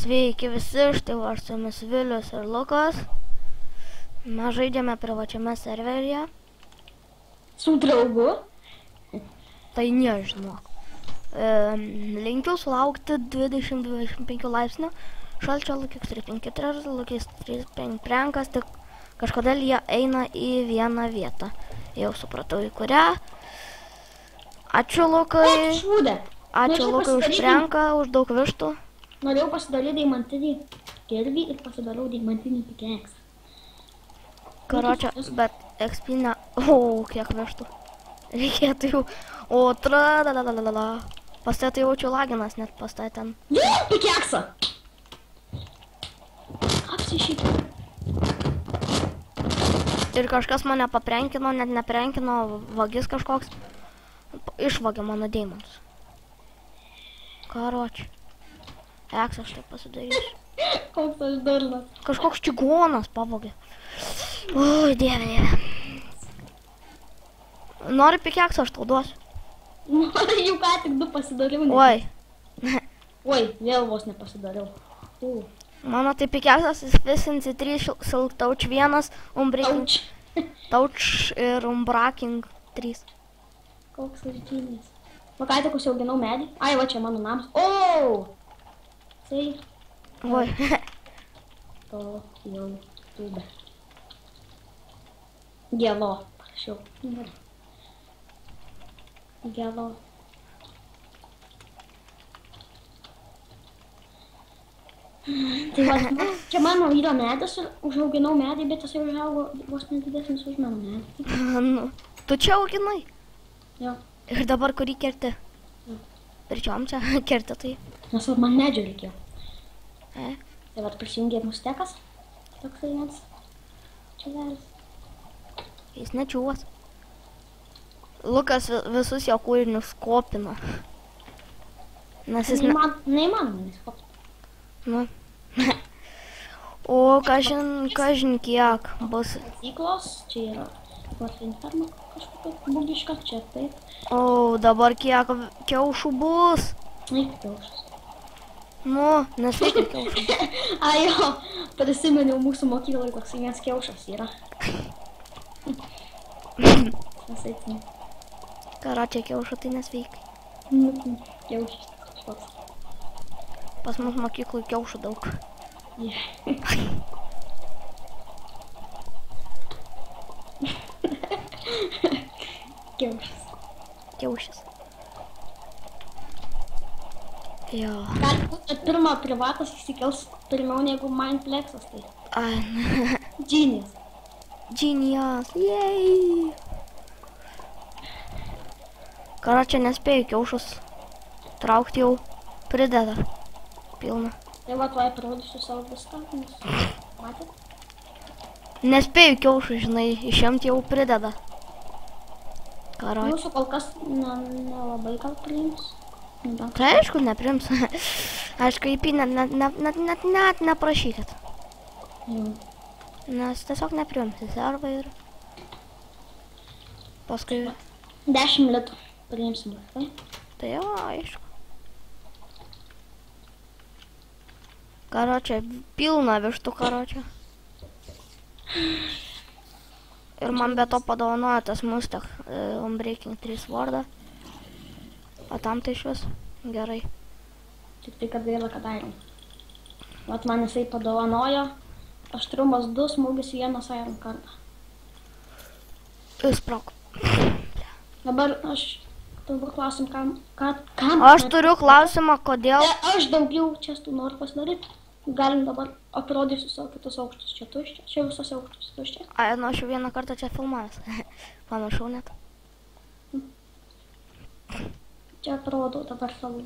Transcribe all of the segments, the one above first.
Sveiki visi, štai aš su jumis Vilius ir Lukas. Mes žaidžiame privačiame serveryje. Su draugu? Tai nežinau. Linkiu sulaukti 20-25 laipsnių. Šalčio Lukis 354, Lukis 35 prankas, tik kažkodėl jie eina į vieną vietą. Jau supratau į kurią. Ačiū Lukai. Ačiū Lukai už pranką, už daug vištų. Norėjau pasidaryti deimantinį kirvį ir pasidariau deimantinį pikeksą. Karočią, bet XP ne... O, kiek vištų. Reikėtų jau... O, tradalalala. Pas tai jaučiu laginas, net pas tai ten. Pikeksą! Apsišyk. Ir kažkas mane paprenkino, net neprenkino, vagis kažkoks. Išvagė mano deimantus. Karočią. Eksą aš taip pasidarysiu. Koks aš durnas. Kažkoks čigonas pavogė. Oi, dieve. Nori pikeksą, aš tau duosiu. Jau ką tik 2 pasidariau. Oi. Oi, vėl vos nepasidariau. Mano tai pikeksas Efficiency 3, Silk Touch 1, Unbreaking Touch ir Unbreaking 3. Koks aš džinijas. Va ką tik užsiauginau medį. Ai, va čia mano namas. O! Tai. Oi. To jau tube. Gelo. Prašiau. Gelo. Tai va, čia mano vyro medis ir užauginau medį, bet jis jau užaugo vos nedidesnis už mano medį. Nu, tu čia auginai? Jo. Ir dabar kurį kerti? Pričiom čia kerti tai? Nes man medžio reikėjo. Tai va prisijungė mustekas. Toksai vienas. Čiuvelis. Jis nečiuvas. Lukas visus jo kūrinius kopina. Nes jis neįmanoma neskopti. Nu. O kažin kiek bus. Ciklos, čia yra varfinferma kažkokia bugiška, čia taip. O dabar kiek kiaušų bus. Ai, kiaušas. Nu, nesveikia kiaušų. Ai jo, prisimeniau mūsų mokyklai, toks vienas kiaušas yra. Nesveikia. Karočią kiaušų tai nesveikia. Kiaušas kažkoks. Pas mus mokyklai kiaušų daug. Kiaušas. Kiaušis. Jo. Gali būt, kad pirmą privatas įsikels pirmiau negu Mindplexas, tai. Ai, Genius. Genius, jej. Karočią nespėjau kiaušus traukti jau prideda. Pilna. Tai va, tuoj parodysiu savo viską, nes matėt? Nespėjau kiaušų, žinai, išimti jau prideda. Karočią. Mūsų kol kas nelabai gal priims. Tai aišku, neprims. Aišku, IP net neprašykit. Nes tiesiog neprims į servą ir paskui... 10 litų priimsim, tai? Tai jau, aišku. Karočią, pilna vištų karočią. Ir man be to padovanojo tas Mustang Unbreaking 3 vardą. O tam tai iš vis gerai. Tik tai, kad gaila, kad Iron. Vat man jisai padovanojo aštrumas 2, smūgis 1 Iron kartą. Įsprauk. Dabar aš turiu klausim, kam... Aš turiu klausimą, kodėl... Aš daugiau čestų noriu pasidaryti. Galim dabar aprodysiu savo kitus aukštus. Čia tuščia. Čia visos aukštus tuščia. Ai, nu aš jau vieną kartą čia filmavęs. Panašau net. Čia atrodo dabar savo.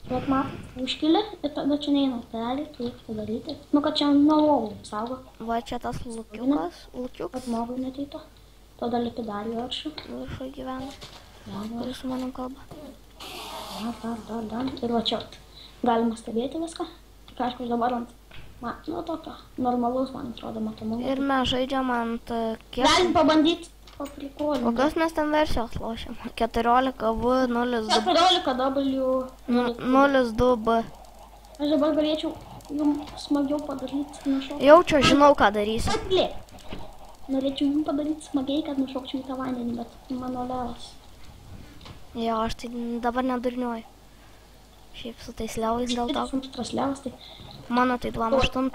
Bet matot, užkilė ir tada čia neina pelį, kaip padaryti. Nu, kad čia nuo lovų saugo. Va, čia tas lukiukas. Kad mogui neteito. Tada lipi dar į viršų. Viršų gyvena. Kuris su manim kalba. Dar. Ir va čia. Galima stebėti viską. Tik aišku, dabar ant... Nu, tokio. Normalus, man atrodo, matomumo. Ir mes žaidžiam ant... Galim pabandyti. paprikolinti. Kokios mes ten versijos lošėm? 14V02. 14W. 02B. Aš dabar galėčiau jums smagiau padaryti nušokti. Jau čia žinau, ką darysiu. Atlėk. Norėčiau jums padaryti smagiai, kad nušokčiau į tą vandenį, bet mano levas. Jo, aš tai dabar nedurniuoju. Šiaip su tais levais dėl to. Tas levas, tai... Mano tai 2.8.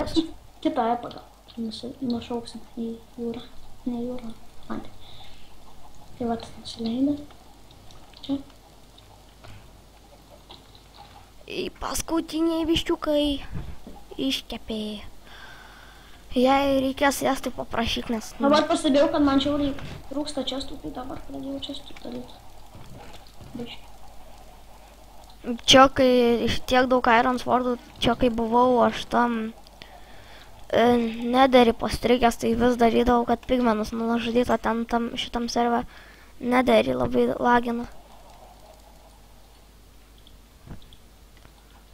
Kitą epagą nušauksim į jūrą. Ne jūrą, vandenį. Tai vat, nusileidė. Čia. Į paskutiniai viščiukai iškepė. Jei reikės jas, tai paprašyk, nes... Dabar pastebėjau, kad man žiauriai trūksta čestų, tai dabar pradėjau čestų daryti. Biški. Čia, kai iš tiek daug Iron Swordų, čia kai buvau, aš tam nederį pastrigęs, tai vis darydavau, kad pigmenus nužudyta ten šitam serve. Nederį labai lagina.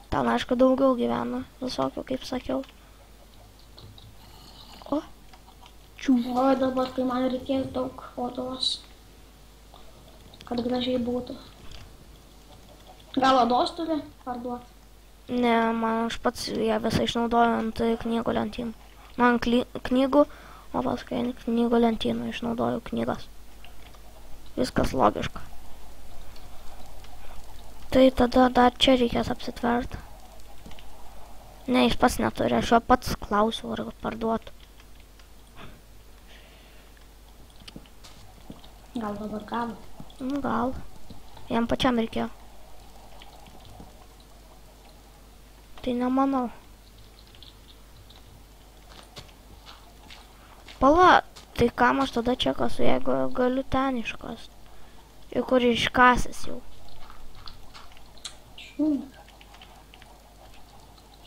Ten, aišku, daugiau gyvena, visokių, kaip sakiau. O? O dabar, kai man reikės daug odos, kad gražiai būtų. Gal odos turi parduoti? Ne, man aš pats ją visą išnaudoju ant knygų lentynų. Man knygų, o paskui ant knygų lentynų išnaudoju knygas. Viskas logiška. Tai tada dar čia reikės apsitverti. Ne, jis pats neturi, aš jo pats klausiu, ar parduotų. Gal dabar gavo? Nu, gal. Jam pačiam reikėjo. Tai nemanau. Pala, tai kam aš tada čia kasu, jeigu galiu ten iškast. Ir kur iškasęs jau.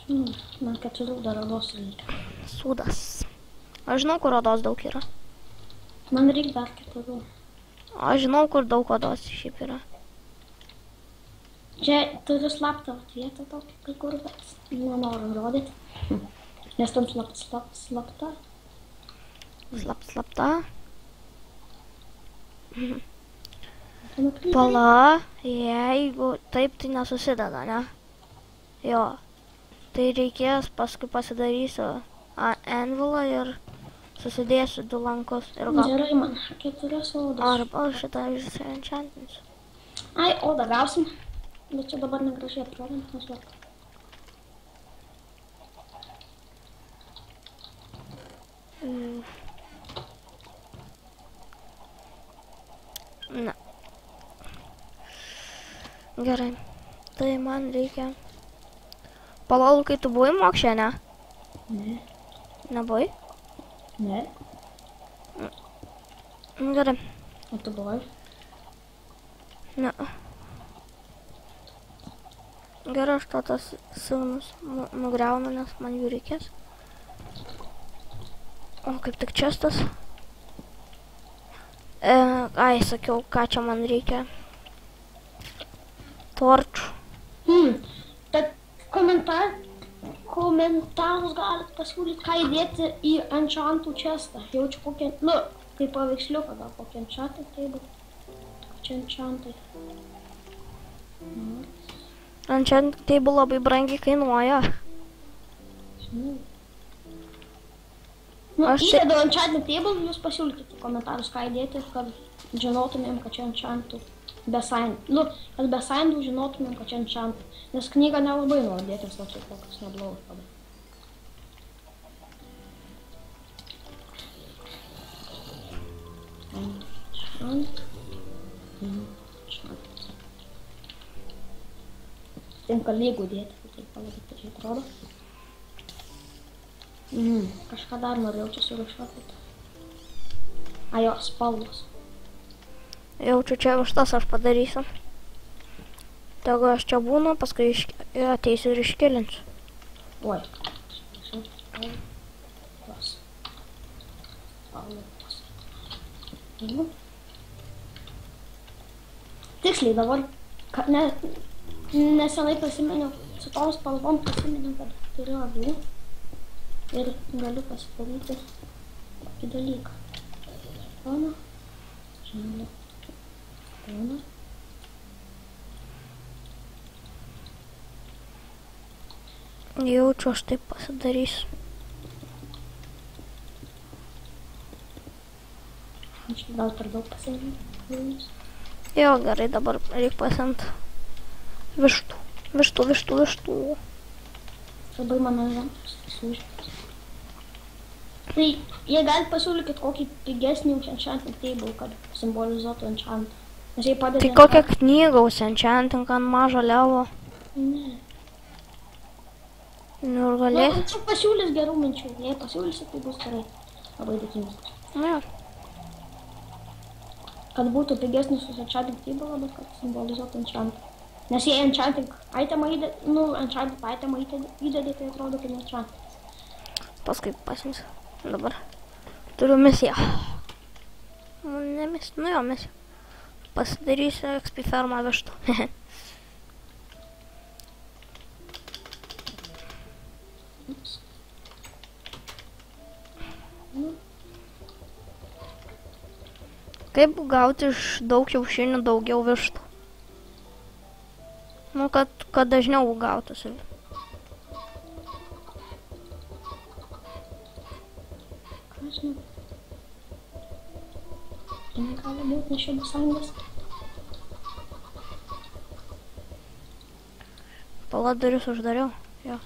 Man 4 dar odos reikia. Sūdas. Aš žinau, kur odos daug yra. Man reikia dar 4. Aš žinau, kur daug odos šiaip yra. Čia turiu slaptą vietą tokį kai kur, bet nenoriu rodyti. Nes tam slapta. Slapta. Pala, jeigu taip, tai nesusideda, ne? Jo. Tai reikės, paskui pasidarysiu anvilą ir susidėsiu 2 lankus ir gal... Gerai, man 4 odos. Arba šitą enčantinsiu. Ai, odą gausim. Bet čia dabar negražiai atrodo, nes va. Ne. Gerai. Tai man reikia... Palauk, kai tu buvai mokšė, ne? Ne. Nebuvai? Ne. Gerai. O tu buvai? Ne. Gerai, aš tas siūnus nugriaunu, nes man jų reikės. O kaip tik čestas. Ai, sakiau, ką čia man reikia. Torčių. Tad komentarus galit pasiūlyti, ką įdėti į enchantų čestą. Jaučiu kokią, kaip paveiksliuką, gal kokią enchantą table. Čia enchantai. Enchant table labai brangiai kainuoja. Aš įdedu enchantą table, jūs pasiūlykite komentarus, ką įdėti, kad žinotumėm, kad čia enchantų. Kad be saindų žinotumėm, kad čia enchantų. Nes knyga nelabai nuodėtis, o čia kokios neblogas pada. Tinka lygų dėti, tai pamatyti, čia atrodo. Kažką dar norėjau čia surišuoti. Jo, spalvos. Jaučiu, čia vištas aš padarysiu. Tegu aš čia būnu, paskui ateisiu ir iškilinsiu. Oi. Tiksliai dabar, nesenai prisiminiau, su tom spalvom prisiminiau, kad turiu avių ir galiu pasidaryti tokį dalyką. Spalva, žalia, spalva. Jaučiu, aš taip pasidarysiu. Aš gal per daug pasirinkti. Jo, gerai, dabar reikia pasiimti vištų. Vištų. Labai mano žemės sužymės. Tai jie gali pasiūlykit kokį pigesnį enchanting table, kad simbolizuotų enchantą. Nes jie padeda... Tai kokią knygą enchanting ant mažo levo? Ne. Nu ir galės. Čia pasiūlys gerų minčių. Jei pasiūlysit, tai bus gerai. Labai dėkingas. Ne. Kad būtų pigesnis su enchanting table, bet kad simbolizuotų enchantą. Nes jei enchanting itemą įdedi, tai atrodo kaip enchantas. Paskui pasiimsiu. Dabar turiu misiją. Ne misiją, nu jo misiją. Pasidarysiu XP fermą vištų. Kaip gauti iš daug kiaušinių daugiau vištų? Nu, kad dažniau gautųsi. Ką žinau? Tai negali būti, nes čia bus sąjungas. Pala duris uždariau. Jo.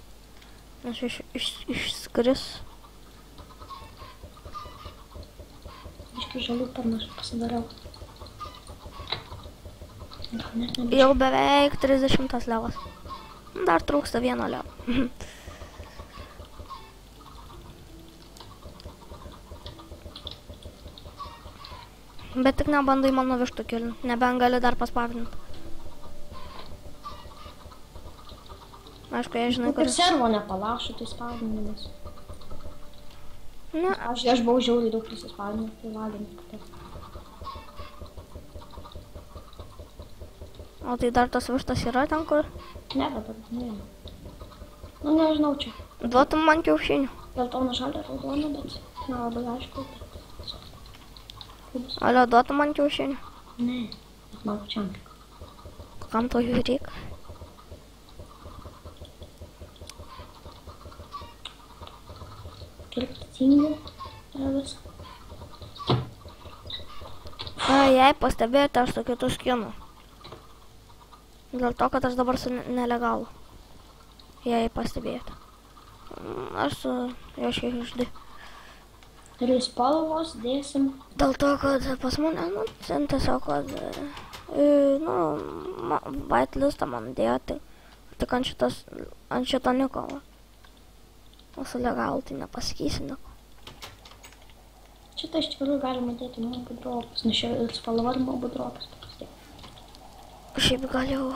Nes išskris. Biškai žalių per mažai pasidariau. Gal net nebiškai. Jau beveik 30 levas. Dar trūksta vieno levo. Bet tik nebandai mano vištų kilinti. Nebent gali dar paspartinti. Aišku, jei žinai, Ir servo nepalašo, tai spaudinimas. Ne, Aš buvau žiauriai daug prisispaudinęs, tai laginį patės. o tai dar tas vištas yra ten, kur? Ne, dabar ne. Nu, nežinau čia. Duotum man kiaušinių. Geltona, žalia, raudona, bet nelabai aišku. Alio, duotum man kiaušinių. Ne, bet man pačiam tik. Kam to jų reikia? Kirptingi yra visą. Jei pastebėjote, aš su kitu skinu. Dėl to, kad aš dabar su nelegalu. Jei pastebėjote. Aš su Joškiai ždai. Ir spalvos dėsim. Dėl to, kad pas mane, nu, tiesiog, kad, whitelistą man dėjo, tik ant šito niko. O su legalu tai nepasakysi niko. Šitą iš tikrųjų galima dėti mobu dropus, nes čia ir spalva ir mobu dropus paprastai. Šiaip gal jau...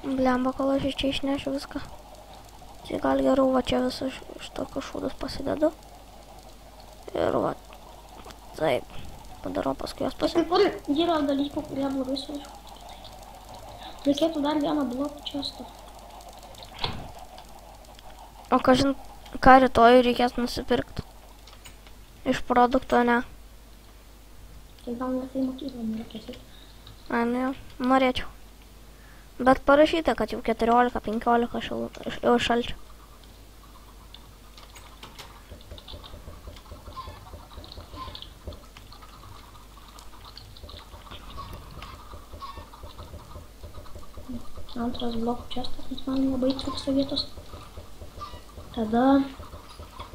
Blemba, kol aš čia išnešiu viską. Tai gal geriau va čia visą iš tokius šūdus pasidedu. Ir va, taip, padarau paskui jos Kai kur yra dalykų, kurie blogai suriškoti. Reikėtų dar vieną blokų čestą. O kažin, ką rytoj reikės nusipirkti. Iš produkto, ne. Tai gal net į mokyklą nereikės. Ai, nu jo, norėčiau. Bet parašyta, kad jau 14-15 jau šalčio. Antras blokų čestas, nes man labai trūksta vietos. Tada,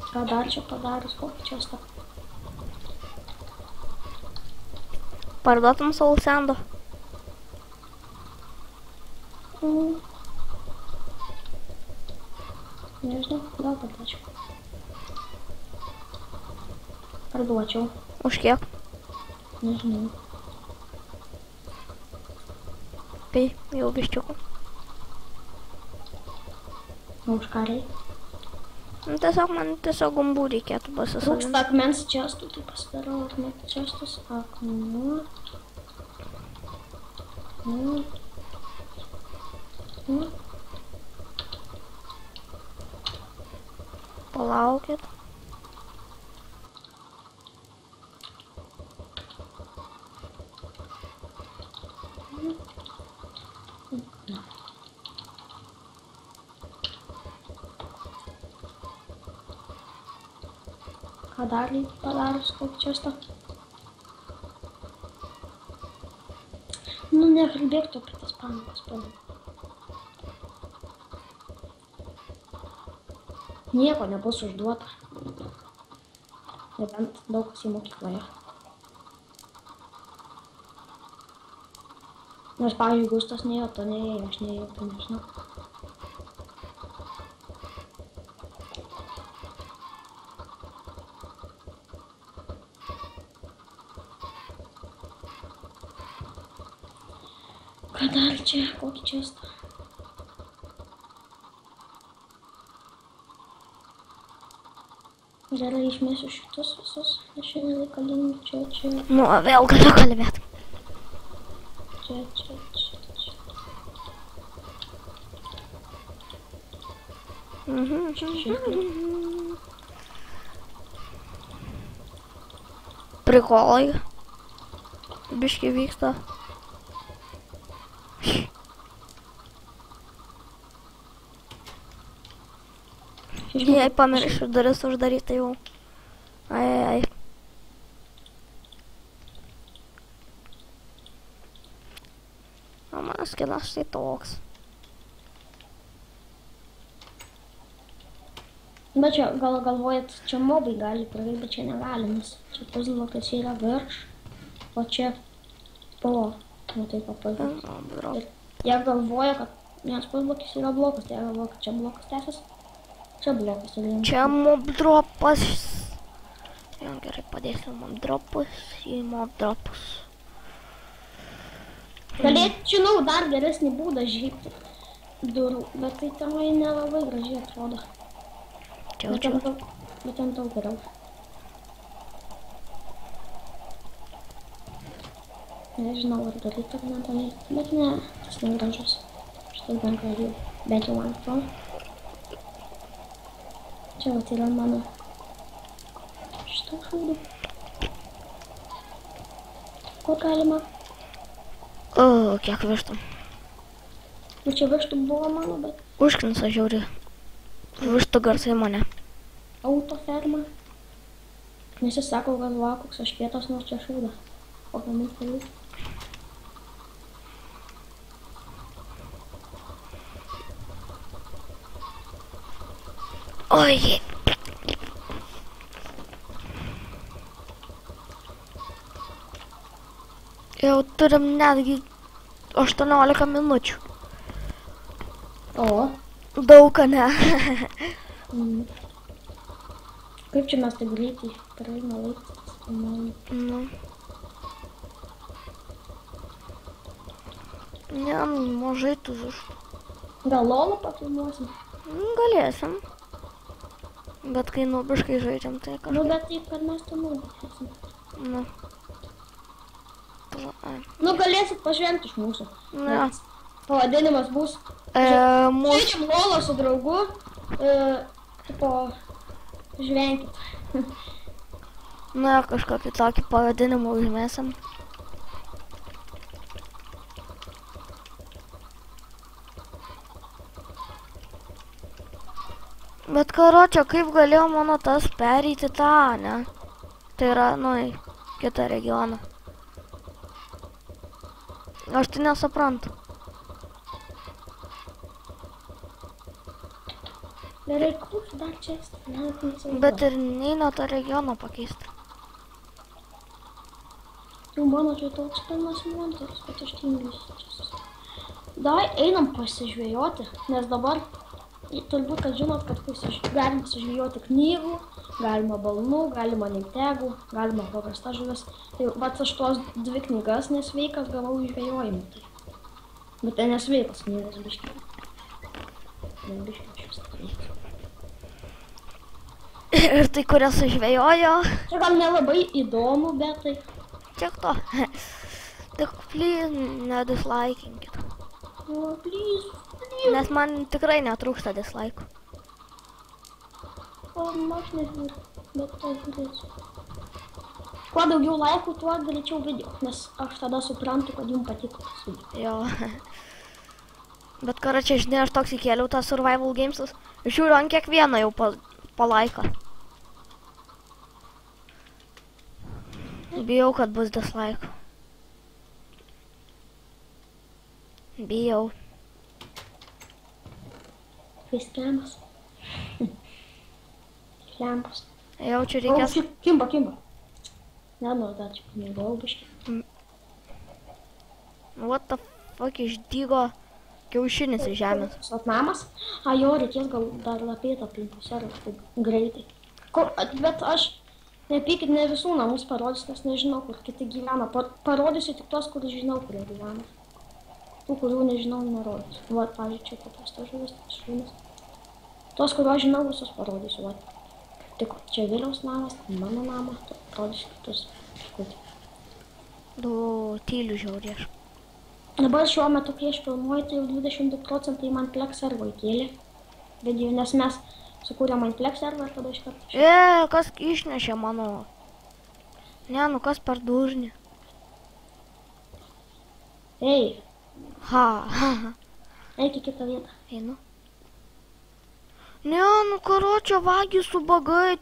ką dar čia padarius, kokį čestą? Parduotum Soul Sando. Nežinau, gal parduočiau. Parduočiau. Už kiek? Nežinau. Tai jau biščiukų. O už ką reikia? Nu, tiesiog man gumbų reikėtų pasisavinti. Trūksta akmens čestų, tai pasidarau akmens čestus. Akmuo. Palaukit. Ką dar reikia padarus, kokį čestą? Nu, nekalbėk tu apie tas pamokas, padam. Nieko nebus užduota. Nebent daug kas į mokykloje. Nors, pavyzdžiui, Gustas neėjo, to neėjo, aš neėjau, tai nežinau. Ką dar čia, kokį čestą? Gerai, išmėsiu šitus visus, aš čia nereikalingi, čia. Nu, vėl galiu kalbėti. Čia. Prikolai. Biški vyksta. Jei pamiršiu duris uždaryti jau. Ai. O mano skinas tai toks. Bet čia, gal galvojat, čia mobai gali praeiti, bet čia negali, nes čia puzzlokas yra virš, o čia po, tai papildys. Jie galvoja, kad vienas puzzlokas yra blokas, tai jie galvoja, kad čia blokas tęsis. Čia blokas yra. Čia mob dropas. Jau gerai padėsiu mob dropus į mob dropus. Galėčiau dar geresnį būdą žypti durų, bet tai tenai nelabai gražiai atrodo. Bet ten daug geriau. Nežinau, ar daryti ar ne, bet ne, tas negražus. Šitas dar gražiau, bent jau man atrodo. Čia vat yra mano šitą šūdų. Kur galima? Kiek vištų? Nu čia vištų buvo mano, bet... Užknisa žiauri. Vištų garsai mane. Autoferma. Nes jis sako, kad va, koks aš kietas, nors čia šūda. O gamin kelių. Oi. Jau turim netgi 18 minučių. O? Daug, ne? Kaip čia mes taip greitai praeina laikas? Nu. Ne, mažai tų vištų. Gal lolą pafilmuosim? Galėsim. Bet kai nubiškai žaidžiam, tai kažkaip... Nu, bet taip, kad mes to nubiškėsim. Nu. Nu, galėsit pažvengti iš mūsų. Ne. Pavadinimas bus... Žaidžiam lolą su draugu. Tipo... Žvenkit. Na, kažkokį tokį pavadinimą užmėsim. Bet karočią, kaip galėjo mano tas pereiti tą, ne? Tai yra, nu, į kitą regioną. Aš tai nesuprantu. Gerai, kur dar čia esi? Bet ir neina tą regioną pakeisti. Jau mano čia toks pilnas monteris, kad aš tingiuosi čia. Davai einam pasižvejoti, nes dabar turbūt, kad žinot, kad galima pasižvejoti knygų, galima balnų, galima netegų, galima paprasta žuvis. Tai vat aš tuos 2 knygas nesveikas gavau žvejojimui. Tai. Bet tai nesveikas knygas biškiai. Ne biškiai šis sveikas. Ir tai, kurias sužvejojo. Čia gal nelabai įdomu, bet tai... Tiek to. Tik please, nedislikinkit. O, please. Nes man tikrai netrūksta dislaikų. O, aš nežiūriu, bet to žiūrėsiu. Kuo daugiau laikų, tuo greičiau video, nes aš tada suprantu, kad jums patiko tas video. Jo. Bet karočią, žinai, aš toks įkėliau tą survival gamesus. Žiūriu ant kiekvieną jau palaiką. Bijau, kad bus dislike. Bijau. Facecamas. Lempas. Jau čia reikės... Kimba. Nenoriu dar čia pamėgau biškį. What the fuck, išdygo kiaušinis iš žemės. Vat namas. A, jo, reikės gal dar lapėti aplinkui serą, taip greitai. Bet aš, nepykit, ne visų namus parodysiu, nes nežinau, kur kiti gyvena. Parodysiu tik tos, kur žinau, kurie gyvena. Tų, kurių nežinau, nerodysiu. Vat, pavyzdžiui, čia paprasta žuvis, tas šunis. Tos, kuriuo žinau, visus parodysiu. Vat. Tik čia Viliaus namas, mano namą, parodysiu kitus. Du tylių žiauriai aš. Dabar šiuo metu, kai aš filmuoju, tai jau 22% Mineplex servo įkėlė video, nes mes sukūrėm Mineplex servą ir tada iš karto... Kas išnešė mano? Ne, nu kas per dužnį? Ei, Ha. eik į kitą vietą. Einu. Ne, nu karočią vagį su bagai,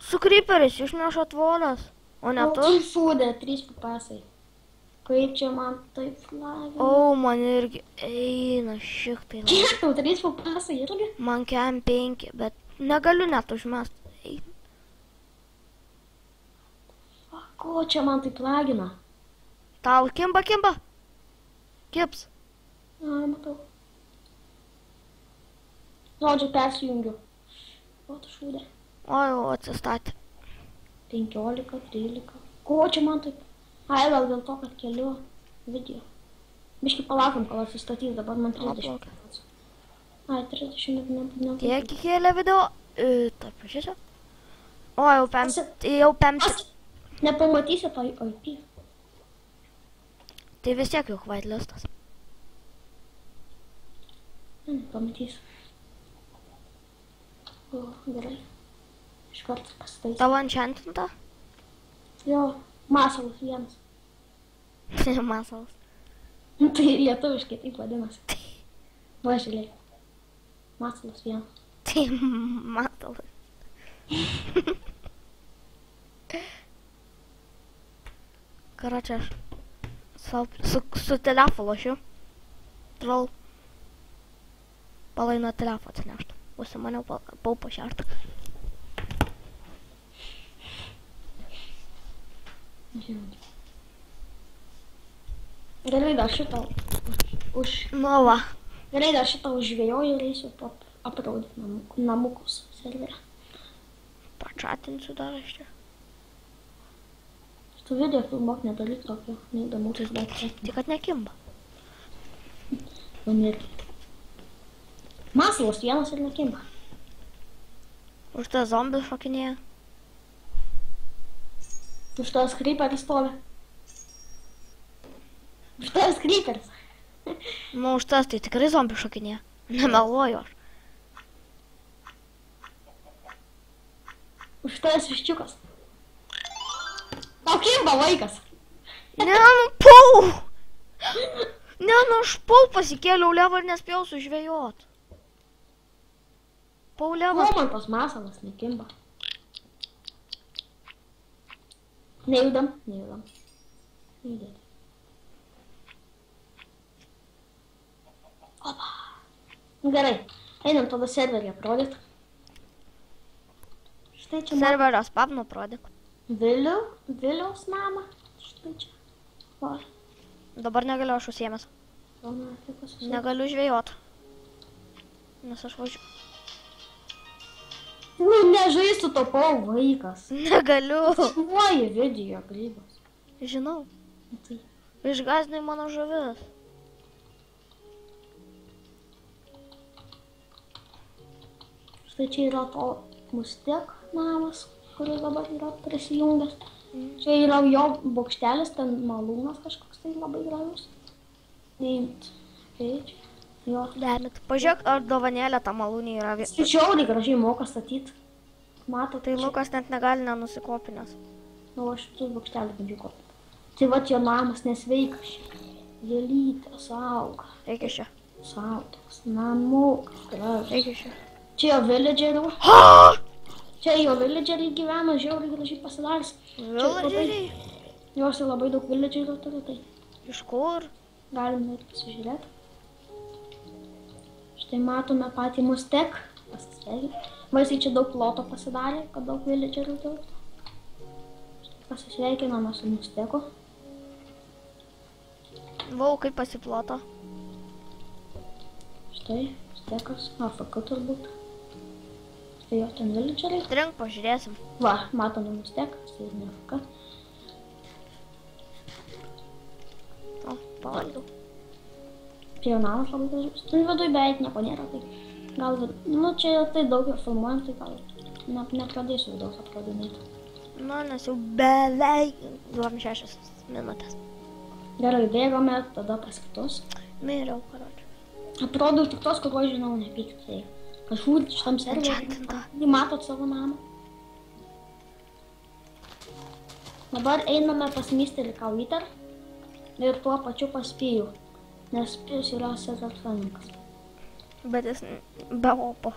su kryperis išneša tvoras, o ne tu. Tai šūdė, 3 papasai. Kaip čia man taip flagina. O, man irgi eina šiktai. Kiek tau 3 papasai irgi? Man kem 5, bet negaliu net užmest. Ko čia man taip flagina? Tau kimba. Kips. Na, matau. Žodžiu, persijungiu. O, tu šūdė. O, jau atsistatė. 15, 13. Ko čia man taip? Ai, gal dėl to, kad keliu video. Biškai palaukim, kol atsistatys, dabar man 30. Ai, 30 nebūtinai. Tiek įkėlė video. Taip, pažiūrėsiu. O, jau 5. Nepamatysi to IP. Tai vis tiek jau whitelistas. Pamatysiu. O, gerai. Iš karto pasitaisiu. Tavo enchantinta? Jo, masalas vienas. Masalas. Tai lietuviškai taip vadinasi. Va, žiūrėk. Masalas vienas. Tai masalas. Karočią aš su telefo lošiu. Troll. Palai nuo telefo atsineštų. Užsimaniau paupo šeštą. Gerai, dar šitą Nu va. Gerai, dar šitą užvėjoju ir eisiu aprodyti namukus serverę. Pačatinsiu dar aš čia. Tu video filmuok nedaryk tokio neįdomus daiktų. Tik kad nekimba. Man irgi. Masalas vienas ir nekimba. Už tą zombį šokinėja. Už tas creeperis stovi. Už tas creeperis. Nu, už tas tai tikrai zombį šokinėja. Nemeluoju aš. Už tas viščiukas. Tau kimba vaikas. Ne, nu, pau! Ne, nu, aš pau pasikėliau levą ir nespėjau sužvejot. Pau levą. O, man tas masalas nekimba. Nejudam. Nejudėti. Opa. Gerai, einam tada serverį aprodyt. Štai čia Serverio spavno prodik. Viliaus namą. Štai čia. Va. Dabar negaliu aš užsiemęs. Negaliu žvejot. Nes aš važiuoju. Nu, nežais su topau vaikas. Negaliu. Žuoji video grybas. Žinau. Tai. Išgazdinai mano žuvis. Štai čia yra to Mustek namas, kuris dabar yra prisijungęs. Čia yra jo bokštelis, ten malūnas kažkoks tai labai gražus. Daimt. Tai čia. Jo. Demit. Pažiūrėk, ar dovanėlė ta malūnė yra. Skaičiaudai gražiai moka statyti. Mato, Tai Lukas net negali nenusikopinęs. Nu, aš šitus bokštelį bandžiu kopinti. Tai vat jo namas nesveikas. Gėlytės auga. Eik iš čia. Sautas namukas gražus. Eik iš čia. Čia jo villagerių. Čia jo villageriai gyvena, žiauriai gražiai pasidarys. Villageriai? Jos labai daug villagerių turi, tai Iš kur? galim net pasižiūrėti. Štai matome patį Mustek. Va jisai čia daug ploto pasidarė, kad daug villagerių turi. Pasisveikiname su Musteku. Vau, kaip pasiploto. Štai, Mustekas, AFK turbūt. Štai jo ten villageriai. Trink, pažiūrėsim. Va, matome Musteką, štai ne AFK. O, pavaldau. Čia jau namas labai gražus. Nu, viduj beveik nieko nėra, tai gal, nu, čia tai daug jau filmuojam, tai gal nepradėsiu vidaus aprodinėti. Nu, nes jau beveik 26 minutės. Gerai, bėgame tada pas kitus. Miriau, karočiui. Aprodau tik tos, kur žinau, nepykti. Tai kažkur šitam serveriui. Enchantinta. Matot savo namą. Dabar einame pas Mr. Kawiter ir tuo pačiu pas Pijų, nes Pijus yra sezelfanikas. Bet jis be opo.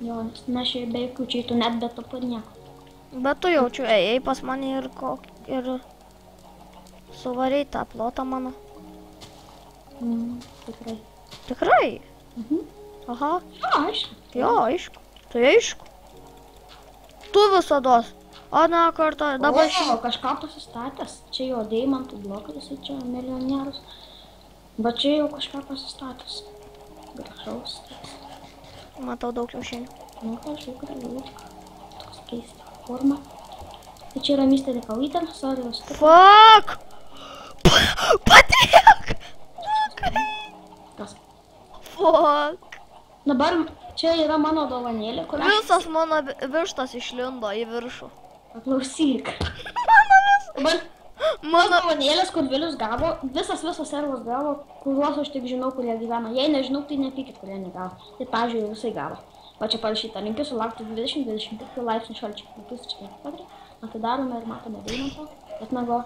Jo, nes čia be jokių čeitų, net be topo ir nieko. Bet tu jaučiu, ėjai pas mane ir suvarei tą plotą mano. Tikrai. Tikrai? Aha. Jo, aišku. Jo, aišku. Tai aišku. Tu visados. Ana kartą dabar O, kažką pasistatęs. Čia jo deimantų blokas, jisai čia milijonierius. Bet čia jau kažką pasistatęs. Gražaus. Matau daug kiaušinių. Nu, kažkaip gražaus. Toks keista forma. Tai čia yra Mr. Kawiter, sorry, Fuck! Patriek! Kas? Fuck! Dabar čia yra mano dovanėlė, kurią... Visas mano vištas išlindo į viršų. Paklausyk. Dabar Mano... dovanėlės, kur Vilius gavo, visas servas gavo, kuriuos aš tik žinau, kurie gyvena. Jei nežinau, tai nepykit, kurie negavo. Tai, pavyzdžiui, visai gavo. Va čia parašyta, linkiu sulaukti 20-25 laipsnių šalčio. Matys čia padri. Atidarome ir matome deimantą, etnago,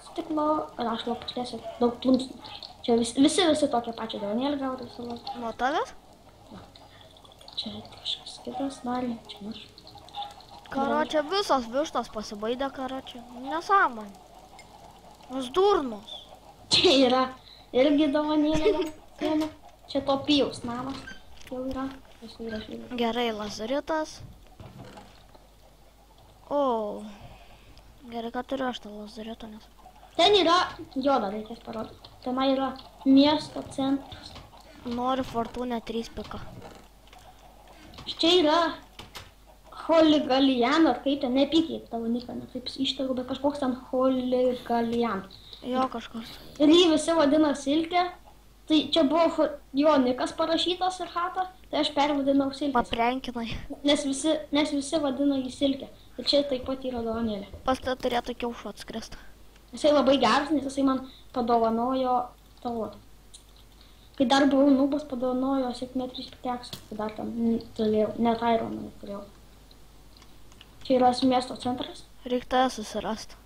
stiklo, rašlo pušlės ir daug plunksnų. Čia visi tokie pačią dovanėlį gavo, tai savo. Nuo tavęs? Čia kažkas kitas darė, čia aš. Karočią, visos vištos pasibaidė, karočią. Nesąmonė. Aš durnos. Čia yra irgi dovanėlė. Čia to Pijaus namas jau yra. Gerai, lazaritas. O. Gerai, ką turiu aš tą lazaritą, nes... Ten yra, jo dar reikės parodyti. Ten yra miesto centras. Noriu fortūnę 3 pika. Čia yra Holigalian, ar kaip ten, nepykit tavo niką, ne taip ištaru, bet kažkoks ten Holigalian. Jo, kažkas. Ir jį visi vadina Silkė. Tai čia buvo jo nikas parašytas ir hata, tai aš pervadinau Silkės. Paprenkinai. Nes visi vadina jį Silkė. Ir čia taip pat yra dovanėlė. Pas tai turėtų kiaušų atskrist. Jisai labai geras, nes jisai man padovanojo tavo. Kai dar buvau nubas, padovanojo 7 3 pikeksą, kai dar ten turėjau, net Ironą turėjau. Čia yra miesto centras. Reiktų susirasti.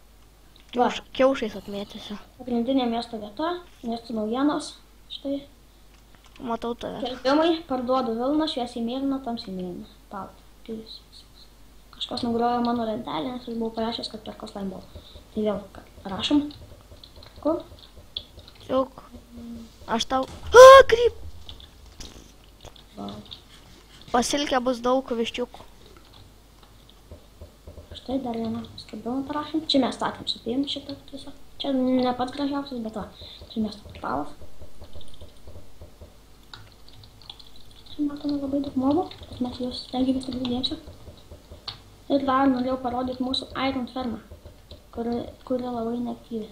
Va. Kiaušais atmėtysiu. Pagrindinė miesto vieta, miesto naujienos. Štai. Matau tave. Skelbimai, parduodu vilną, šviesiai mėlyną, tamsiai mėlyną. Kažkas nugrojo mano lentelę, nes aš buvau parašęs, kad per Kosline buvo. Tai vėl rašom. Kur? Juk. Aš tau... Kryp! Wow. Pasilkė bus daug viščiukų. Štai dar vieną skelbimą parašom. Čia mes statėm su Pijum šitą tiesiog. Čia ne pats gražiausias, bet va. Čia miesto portalas. Čia matome labai daug mobų, bet mes juos stengiamės tik dėmesio. Ir dar norėjau parodyti mūsų Iron fermą, kuri labai neaktyvi.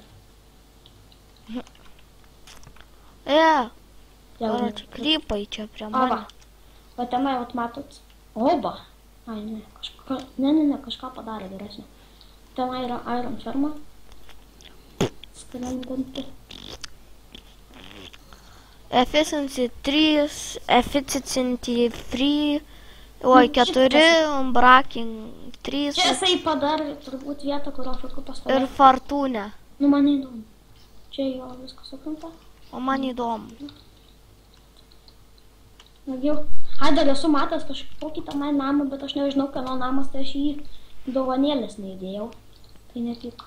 Karočią, krypai čia prie mane. Va tenai, vat matot, oba. Ai, ne, kažką padarė geresnio. Tenai yra Iron ferma. Skrendanti. Efficiency 3, efficiency 3, oi 4, braking 3 Čia jisai padarė turbūt vietą, kur aš vaikų pastovė. ir fortūnę. Nu, man įdomu. Čia jo viskas supranta. O man įdomu. Daugiau Ai, dar esu matęs kažkokį tenai namą, bet aš nežinau, kieno namas, tai aš jį dovanėlės neįdėjau. Tai ne tik,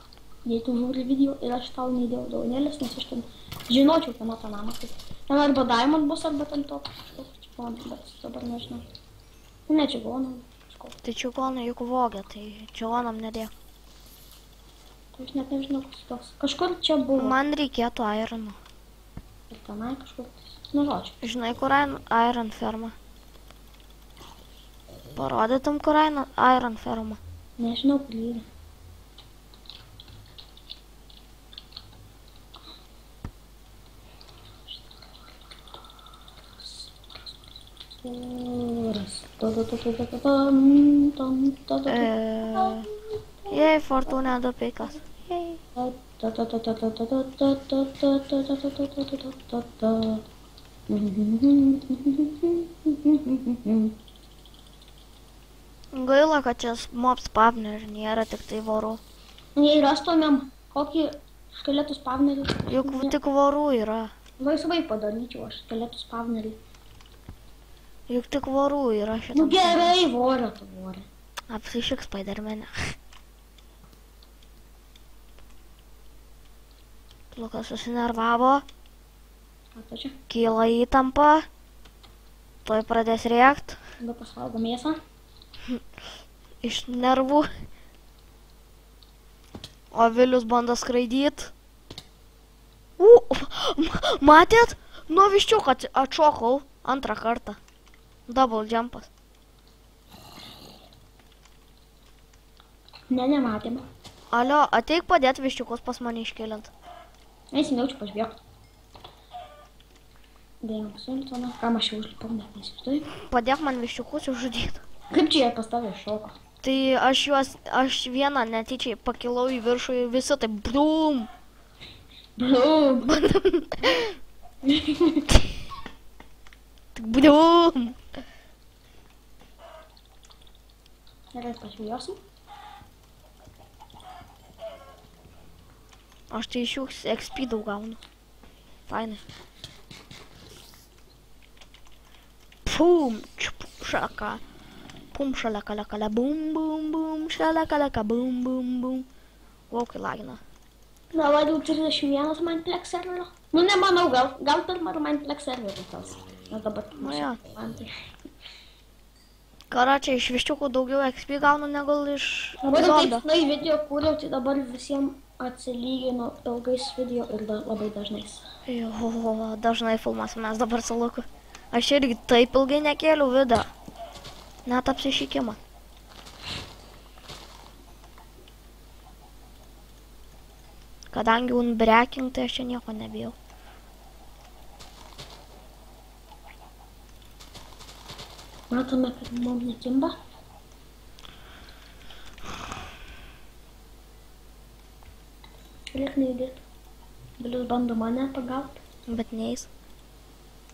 jei tu žiūri video ir aš tau neįdėjau dovanėlės, nes aš ten žinočiau, kieno tą namą. Ten arba Diamond bus, arba ten to kažkoks čigonas, bet dabar nežinau. Ne čigonam kažkoks. Tai čigonai juk vogia, tai čigonam nedėk. Tai aš net nežinau, kas toks. Kažkur čia buvo. Man reikėtų irono. Ir tenai kažkur, nu žodžiu. Žinai, kur iron ferma? Parodytum, kur iron ferma? Nežinau, kur lygiai. Jei, Fortuna 2 pikas. Jei. Gaila, kad čia mob spawner nėra tik tai vorų. Jei rastumėm kokį skeletų spawnerį. Juk tik vorų yra. Laisvai padaryčiau aš skeletų spawnerį. Juk tik vorų yra šitam. Nu gerai, vorio tu vorė. Apsišik Spiderman'e. Lukas susinervavo. Ką tu čia? Kyla įtampa. Tuoj pradės rėkt. Tada pasvalgo mėsą. Iš nervų. O Vilius bando skraidyt. Matėt? Nuo viščiuko atšokau antrą kartą. Double jumpas. Ne, nematėm. Alio, ateik padėt viščiukus pas mane iškeliant. Eisim jaučiu pažbėgti. Dėjom sultoną. Kam aš jau užlipau, net nesivizduoju. Padėk man viščiukus užžudyti. Kaip čia jie pas tave šoko? Tai aš vieną netyčiai pakilau į viršų ir visi taip blum. Blum. Tik blum. Gerai, pažiūrėsim. Aš tai iš jų XP daug gaunu. Fainai. Pum, šaka. Pum, šalakalakala, bum, bum, bum, šalakalaka, bum, bum, bum. Wow, kai lagina. Na, vadau 31 Mineplex serverio. Nu, nemanau, gal pirmą Mineplex serverio tas. Na, dabar. Nu, jo. Karačiai, iš viščiukų daugiau XP gaunu negu iš Dabar zombio. taip, na, į video kūriau, tai dabar visiems atsilygino ilgais video ir labai dažnais. Jo, dažnai filmas mes dabar su Luku. Aš irgi taip ilgai nekėliau video. Net apsišykimą. Kadangi unbreaking, tai aš čia nieko nebijau. Matome, kad mums nekimba. Liek neįdėtų. Vilius bando mane pagauti. Bet neis.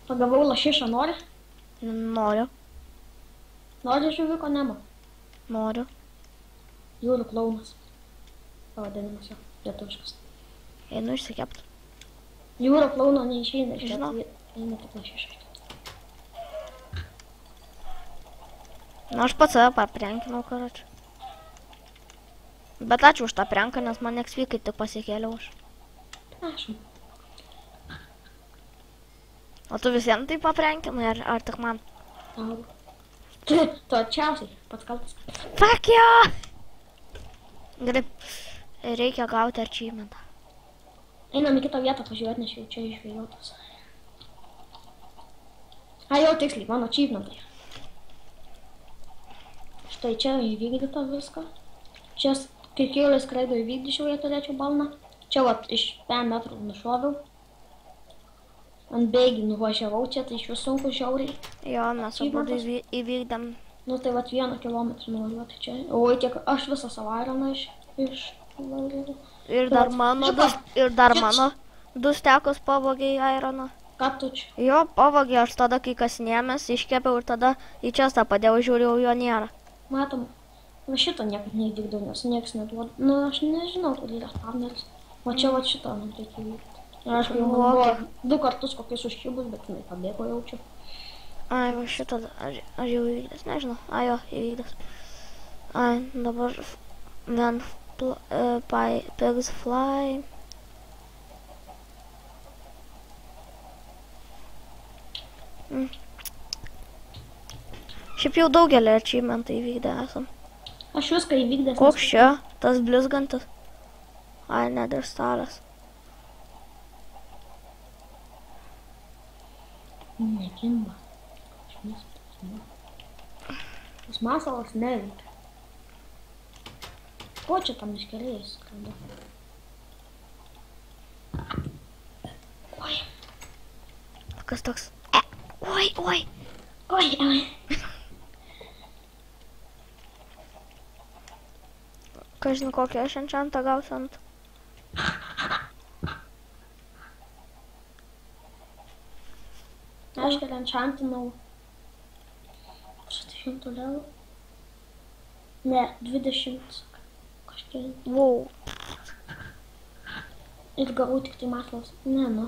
Pagavau lašišą, nori? Noriu. Nori žuviko Nemo? Noriu. Jūrų klaunas. Pavadinimas jo, lietuviškas. Einu išsikept. Jūrų klauno neišeina iš Žinau. čia. Eina tik lašišą. Na, aš pats save paprenkinau, karačiu. Bet ačiū už tą prenką, nes man XP kai tik pasikėliau aš. Prašom. O tu visiems tai paprenkinai, ar tik man? Tau. Tu atčiausiai, pats kaltas. Fuck you! Gerai, reikia gauti achievementą. Einam į kitą vietą pažiūrėti, nes jau čia išvėjotas. A, jau tiksliai, mano achievementai. Štai čia įvykdyta viską. Čia kai kiaulė skraido įvykdyčiau, jei turėčiau balną. Čia vat iš 5 metrų nušoviau. Ant bėgių nuvažiavau čia, tai iš vis sunku žiauriai. Jo, mes abu įvykdėm. Nu tai vat 1 kilometrą nuvažiuoti čia. O tiek aš visą savo ironą išvažiavau. Ir dar mano 2 stekus pavogiai ironą. Ką tu čia? Jo, pavogiai, aš tada kai kasinėmės, iškepiau ir tada į čestą padėjau, žiūrėjau, jo nėra. Matom, va šitą niekad neįvykdau, nes nieks neduoda. Nu aš nežinau, kur yra spawneris. O čia va šitą man reikia įvykti. Ir aišku, jau man buvo 2 kartus kokiais užkibus, bet jinai pabėgo jaučiu. Ai, va šitą, aš jau įvykdęs, nežinau. Ai, jo, įvykdęs. Ai, dabar pigs fly. Šiaip jau daugelį achievementą įvykdę esam. Aš viską įvykdęs. Koks čia? Tas blizgantas. Ai, nether staras. Nekimba. Tas masalas neveikia. Ko čia tam iškeliais skrenda? Oi. Kas toks? Oi, oi. Oi, oi. Kažin kokią aš enchantą gausiu ant. Aš kad enchantinau 100 levų. Ne, 20 kažkiek. Wow. Ir gavau tik tai masalas. Ne, nu.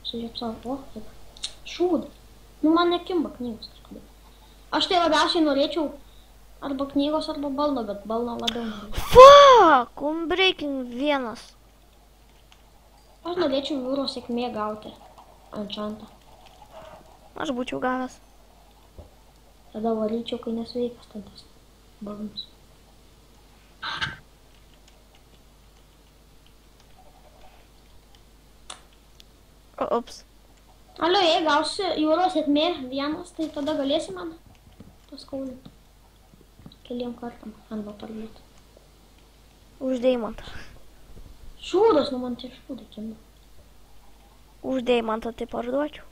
Sužiepsau. O, kaip. Šūda. Nu, man nekimba knygos kažkodėl. Aš tai labiausiai norėčiau arba knygos, arba balno, bet balno labiau norėčiau. Fuck, Unbreaking 1. Aš norėčiau jūros sėkmė gauti enchantą. Aš būčiau gavęs. Tada varyčiau, kai nesveikas ten tas balnus. Ups. Alio, jei gausi jūros sėkmė 1, tai tada galėsi man paskaulinti. Keliem kartam arba parduoti. Už deimantą. Šūdas, nu man tai šūdai kimba. Už deimantą tai parduočiau.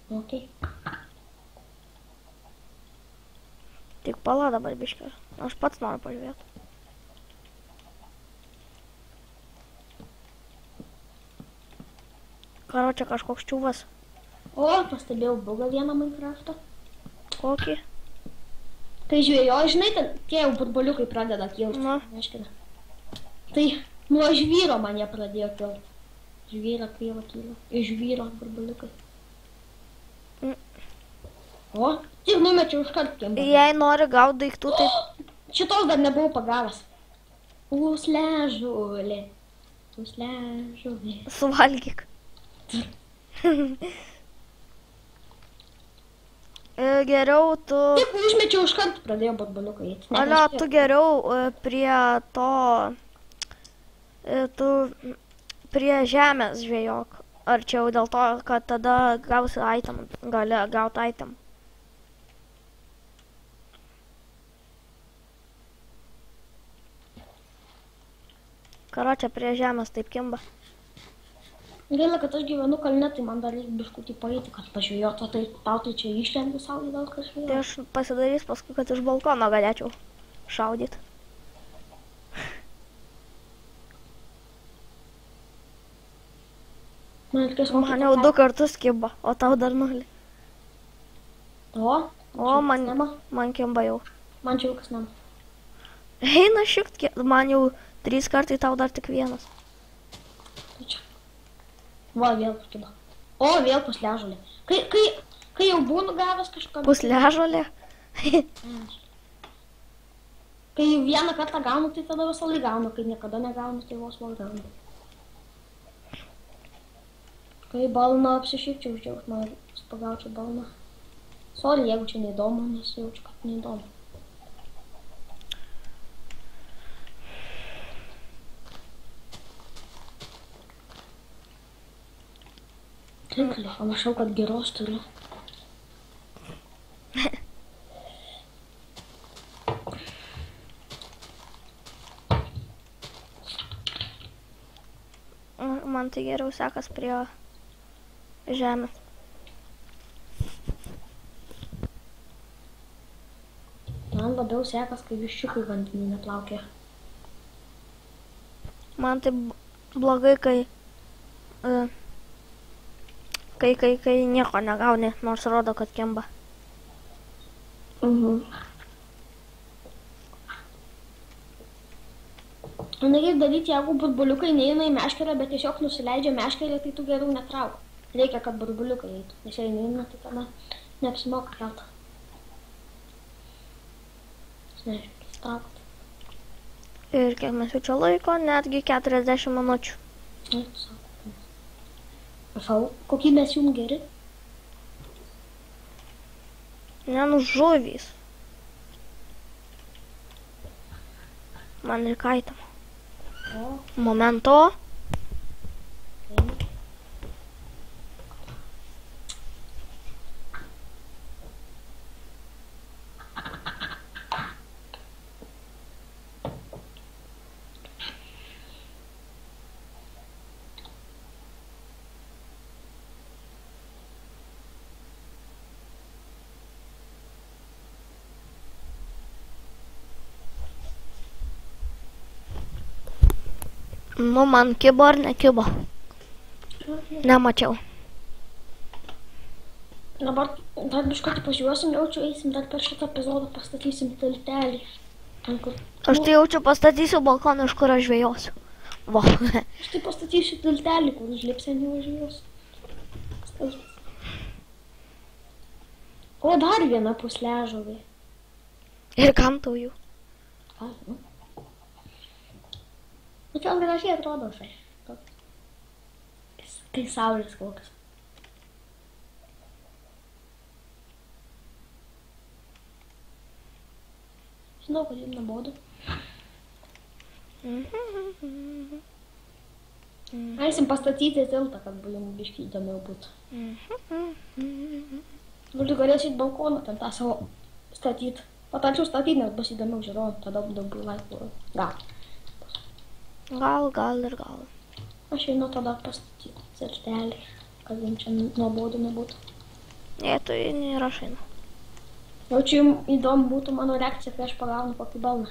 Ok. Tik pala dabar biškė. Aš pats noriu pažiūrėti. Karo čia kažkoks čiūvas. O, pastebėjau bugą vieną Minecraft'o. Kokį? Kai žvėjoji, žinai, ten tie jau burbuliukai pradeda kilti. Nu. Aiškina. Tai nuo žvyro man jie pradėjo kilti. Žvyra kyla. Iš žvyro burbuliukai. O, tik numečiau iškart kimba. Jei nori gauti daiktų, tai... Šitos dar nebuvau pagavęs. Pūsležulė. Pūsležulė. Suvalgyk. Geriau tu... Tik užmečiau iškart pradėjo burbuliukai. Alio, tu geriau prie to... Tu prie žemės žvejok. Arčiau dėl to, kad tada gausi item. Gali gauti item. Karo čia prie žemės taip kimba. Gaila, kad aš gyvenu kalne, tai man dar reikia biškutį paeiti, kad pažvėjot, o tai tau tai čia išlendi saulį gal kažvėjot. Tai aš pasidarys paskui, kad iš balkono galėčiau šaudyti. Man jau 2 kartus kiba, o tau dar 0. O, man kimba jau. Man čia ilgas nema. Eina šikt, man jau 3 kartai, tau dar tik 1. Va, vėl kiba. O, vėl pusležolė. Kai jau būnu gavęs kažką... Pusležolė? Kai vieną kartą gaunu, tai tada visą laiką gaunu. Kai niekada negaunu, tai vos gaunu. Kai balną apsišypčiau, džiaugsmą ir pagaučiau balną. Sorry, jeigu čia neįdomu, nes jaučiu, kad neįdomu. Tinkliai, pamačiau, kad geros turiu. Man tai geriau sekas prie žemės. Man labiau sekas, kai viščiukai vandenyne plaukia. Man tai blogai, kai nieko negauni, nors rodo, kad kimba. Na kaip daryti, jeigu burbuliukai neina į meškerę, bet tiesiog nusileidžia meškerę, tai tu geriau netrauk. Reikia, kad burbuliukai eitų. Nes jei neina, tai tada Neapsimoka keltą. Nežinau, staut. Ir kiek mes jau čia laiko, netgi 40 minučių. Prašau, kokybės jums geri? Ne, nu žuvys. Man ir kaitama. O, Momento. tai. Nu, man kibo ar nekibo? Nemačiau. Dabar dar biškutį pažiūrėsim, jaučiu, eisim dar per šitą epizodą, pastatysim tiltelį. Ant kur- Aš tai jaučiu pastatysiu balkoną, iš kur aš žvejosiu. Va. Aš tai pastatysiu tiltelį, kur užlipsim nevažiuosiu. O, dar viena pusležuvė. Ir kam tau jų? Ką, nu? Nu, čia gražiai atrodo šai. Tai saulės kokias. Žinau, kad jums nuobodu. Eisim pastatyti tiltą, kad jums biškį įdomiau būtų. Galbūt galėsit balkoną ten tą savo statyti. Patarčiau statyti, nes bus įdomiau žiūrovų, tada daugiau laikų. Gal ir gal. Aš einu tada pastatyti tiltelį, kad jums čia nuobodu nebūtų. Jei tu ir aš einu. Jaučiu, jums įdomu būtų mano reakcija, kai aš pagaunu kokį balną.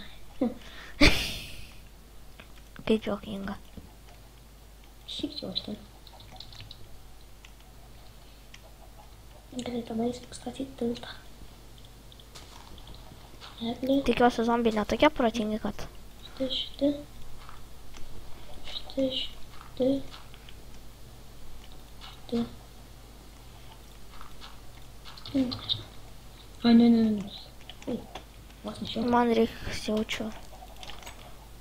Kaip juokinga. Šykčiau aš ten. Gerai, tada eisim pastatyti tiltą. Eglė. Tikiuosi zombiai netokie protingi, kad... Štai. Ai, ne. Ui, vos nešiau. Man reiks jaučiu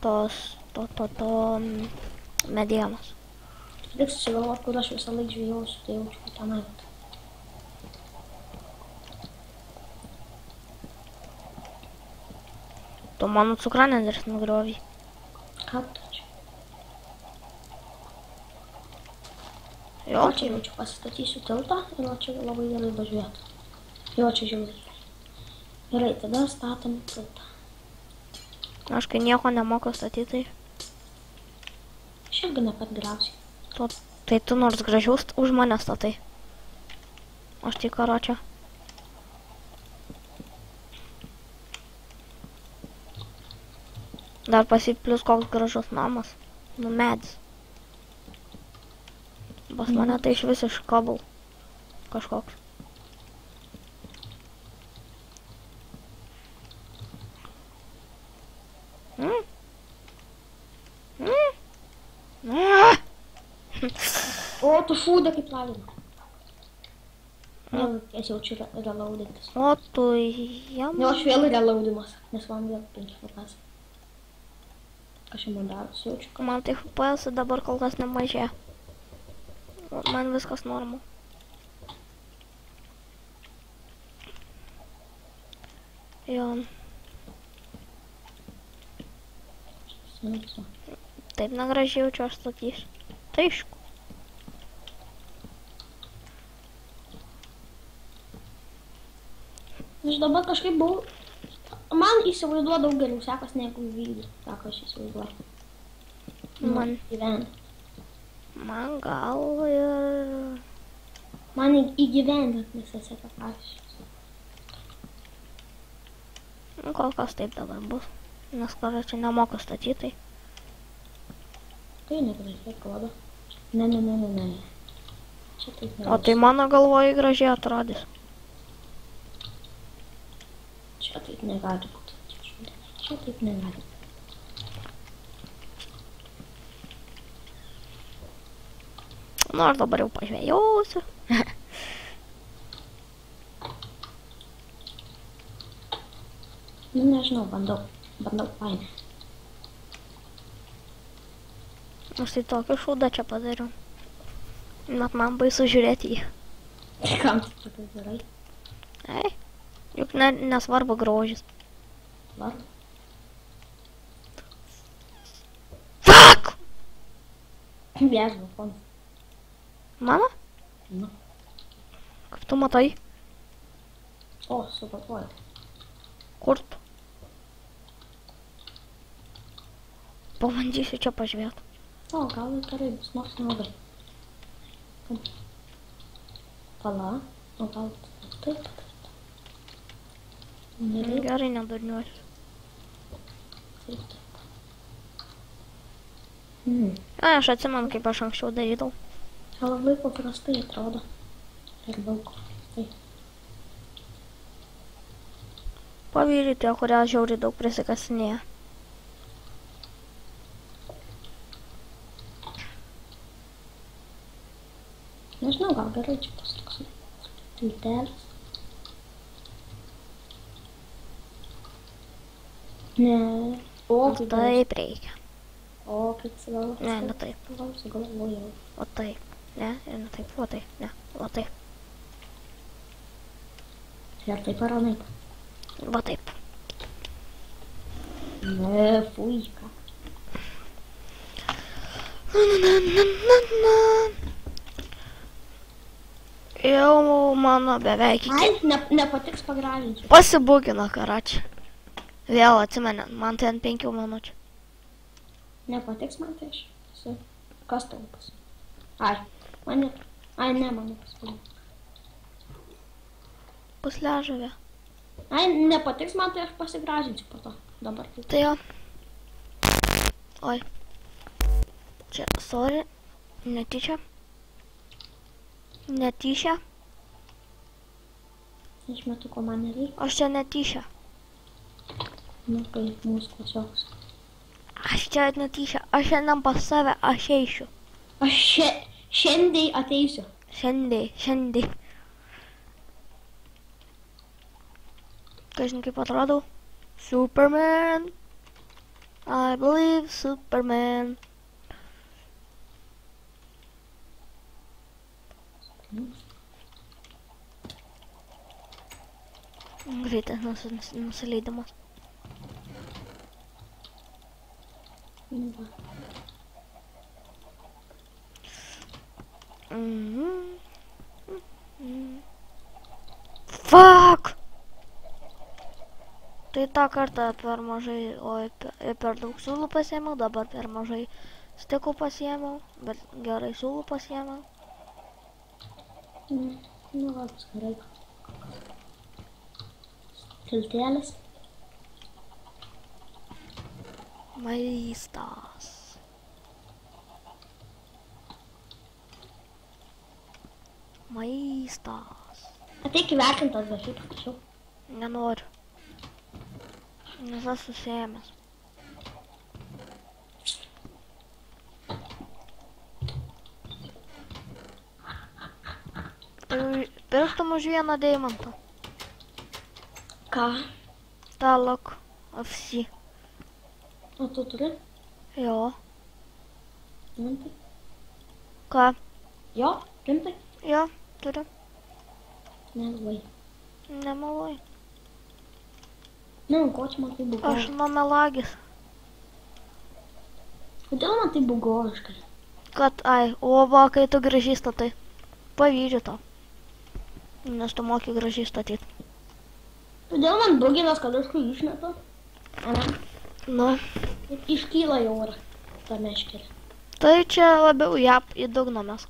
to medienos. Reiks susigalvot, kur aš visą laik žvejausiu, tai jaučiu, kad tenai. Tu mano cukranendrės nugriovį. Ką tu čia? Jo, O čia jaučiu, pasistatysiu tiltą ir o čia labai gerai važiuotų. Jo, čia žiauriai. Gerai, tada statom tiltą. aš kai nieko nemoku statyti, Aš irgi ne pat geriausiai. tai tu nors gražiau už mane statai. Aš tai karočią. Dar pasiplius koks gražus namas. Nu, medis. Pas mane tai iš vis iš kabul. Kažkoks. O, tu šūdė kaip lavina. Vėl ties jaučiu reloadintis. O tu jam... Ne, aš vėl reloadimas, nes man vėl 5 FPS. Aš jau man daros, jaučiu, kad... Man tai FPS dabar kol kas nemažė. Man viskas normal. Jo, Smalsu. taip negražiai jaučiu aš statysiu. Tai aišku. Aš dabar kažkaip buvau... Man įsivaizduoju daug geriau sekas negu vykdį, sako aš įsivaizduoju. Man- Gyvena. Man gal ir... Man įgyvendant nesiseka, pavyzdžiui. Nu, kol kas taip dabar bus. Nes karočią nemoku statyti. Tai negražiai atrodo. Ne. Čia taip O tai mano galvoje gražiai atrodys. Čia taip negali būti. Čia taip negali. Nu, aš dabar jau pažvejausiu. Nu, nežinau, bandau paimti. Aš tai tokį šūdą čia padariau. Net man baisu žiūrėti jį. Kam tu tokia gerai? Ei, juk nesvarbu grožis. Vardu. Fuck! Viešbu, fon. Mano? Nu. Kaip tu matai? O, supatuoju. Kur tu? Pabandysiu čia pažiūrėti. O, gal ir gerai bus, nors nelabai. Pala, o gal taip. Nereikia. Gerai, nedurniuosiu. Taip. Aš atsimenu, kaip aš anksčiau darydavau. Čia labai paprastai atrodo. Ir daug. Taip. Pavyzdžiui, tie, kurie žiauriai daug prisikasinėja. Nežinau, gal gerai čia bus toks tiltelis. Ne. O, kaip Taip reikia. O, kaip sugalvojau. Ne, ne taip. Sugalvojau. O taip. Ne, ne taip. O taip. Ne, o taip. Ir taip ar anaip. Va taip. Ne, fui, ką. Jau mano beveik iki... Ai, nepatiks pagražinti. Pasibūkina karačią. Vėl atsimeni, man tai ant 5 minučių. Nepatiks man tai aš. Kas tau pas? Ai, mane. Ai, ne, mane pasipilė. Pusležavė. Ai, nepatiks man tai aš pasigražinsiu po to. Dabar taip. Tai jo. Oi. Čia, sorry. Netyčia. Netyčia. Išmetu, ko man nereikia. Aš čia netyčia. Nu, kaip mūsų klasiokas. Aš čia netyčia. Aš šiandien pas save, aš eišiu. Aš šiandien ateisiu. Šiandien. Kažin kaip atrodau? Superman. I believe Superman. Greitas nusileidimas. Nu, va. Fuck! Tai tą kartą per mažai, per daug siūlų pasiėmiau, dabar per mažai stikų pasiėmiau, bet gerai siūlų pasiėmiau. Nu, va, bus gerai. Tiltelis. Maistas. Ateik įvertintas dažyt, tačiau. Nenoriu. Nes esu susėmęs. Pirktum už 1 deimantą. Ką? Tą Lock FC. O tu turi? Jo. Rimtai? Ką? Jo, rimtai? Jo, turiu. Nelvai. Nemeluoju. Ne, ko čia man tai Aš bugoviškai? nuo melagis. Kodėl man tai bugoviškai? Kad, o va, kai tu gražiai statai. Pavydžiu tau. Nes tu moki gražiai statyti. Kodėl man buginas, kad aš kai išmetu? Ane? Nu, Ir iškyla jau ir ta meškerė. tai čia labiau jap į dugną mesk.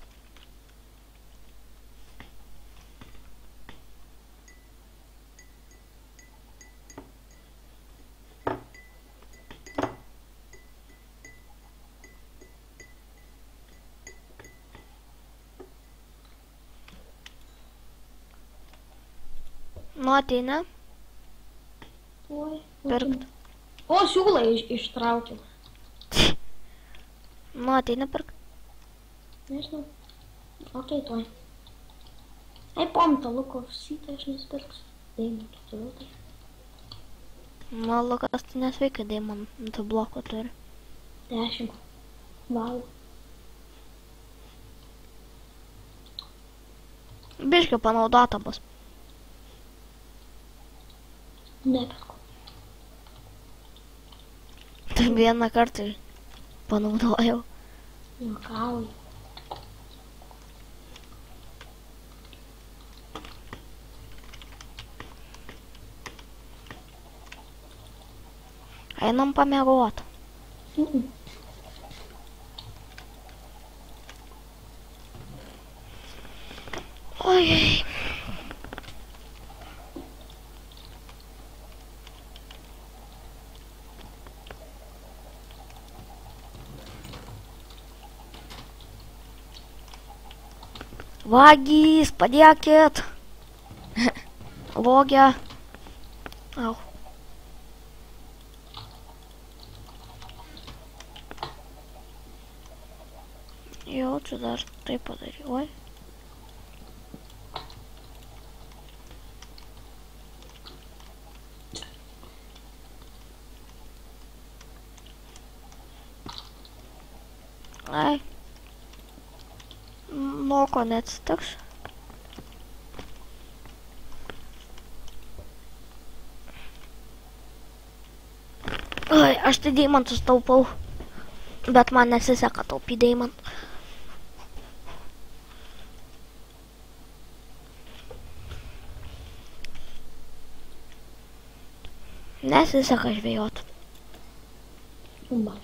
Nu, ateina. Oi. Pirkt. O, siūlą ištraukiau. Nu, ateina pirkt. Nežinau. Okei, tuoj. Ai, pomta, Luko, sytą aš nusipirksiu. Einu, toliau tai. Nu, Lukas, tu nesveikai deimantų blokų turi. 10. Vau. Biški panaudota bus. Neperku. Tai vieną kartą panaudojau. Juokauju. Einam pamiegot. Ojej. Vagys, padėkit. Vogia. Au. Jau, čia dar taip padariau. Oi. Ai. Nuo ko neatsitiks. Ai, aš tai deimantus taupau. Bet man nesiseka taupyti deimantų. Nesiseka žvejot. Va.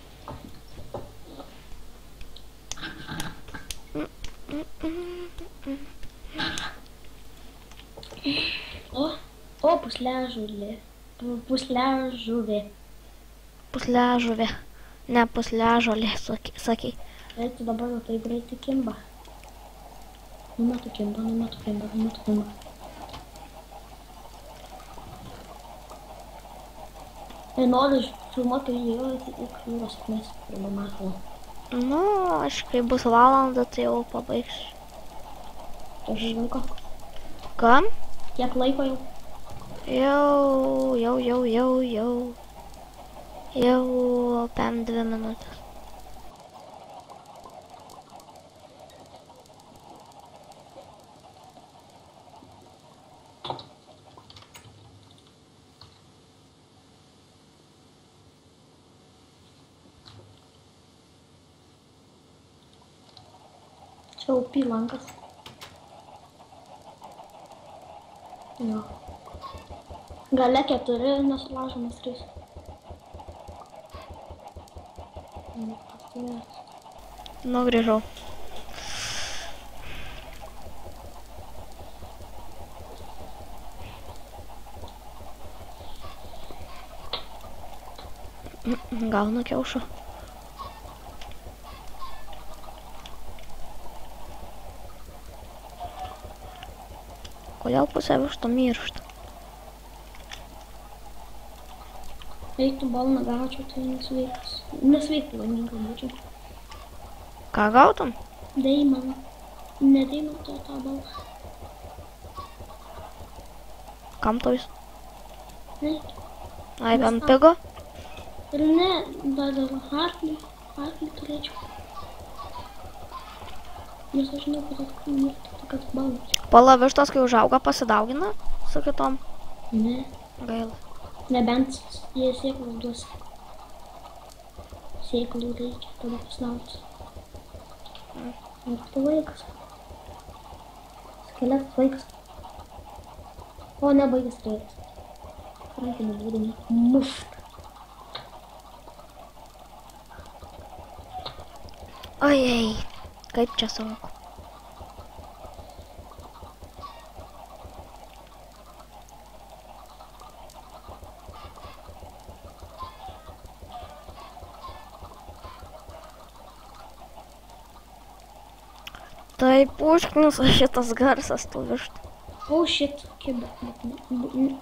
O pusliažuvė. Pusliažuvė. Pusliažuvė. Ne pusliažolė, sakei. Tai dabar jau tai greitai kimba. Numetu kimba. Ir noriu filmuoti video iki jūros sėkmės pirmą matą. Nu, aš kai bus valanda, tai jau pabaigsiu. Kiek laiko? Kam? Kiek laiko jau? Jau 5-2 minutės. Čia jau pilankas. Jo. Gale 4, nesulaužomas 3. Nu, grįžau. Gaunu kiaušą. Kodėl pusė višto miršta? Reiktų balną gaučiau, tai nesveikas. Nesveikai laimingas būčiau. Ką gautum? Deimantą. Ne deimantą, tą balą. Kam to jis? Ne. Ai, kam pigo? Ir ne, dar Hartley turėčiau. Nes aš žinau, kad balą. Pala vištos, kai užauga, pasidaugina su kitom? Ne. Gaila. Nebent jie sėklų duos. Sėklų reikia, tada pasidaugus. Ir tai vaikas. Skeletas vaikas. O, nebaigas reikas. Rankinį būdami. Mušt. Ojei, kaip čia sunku. Taip, užknisa šitas garsas tų vištų. O, shit, kiba.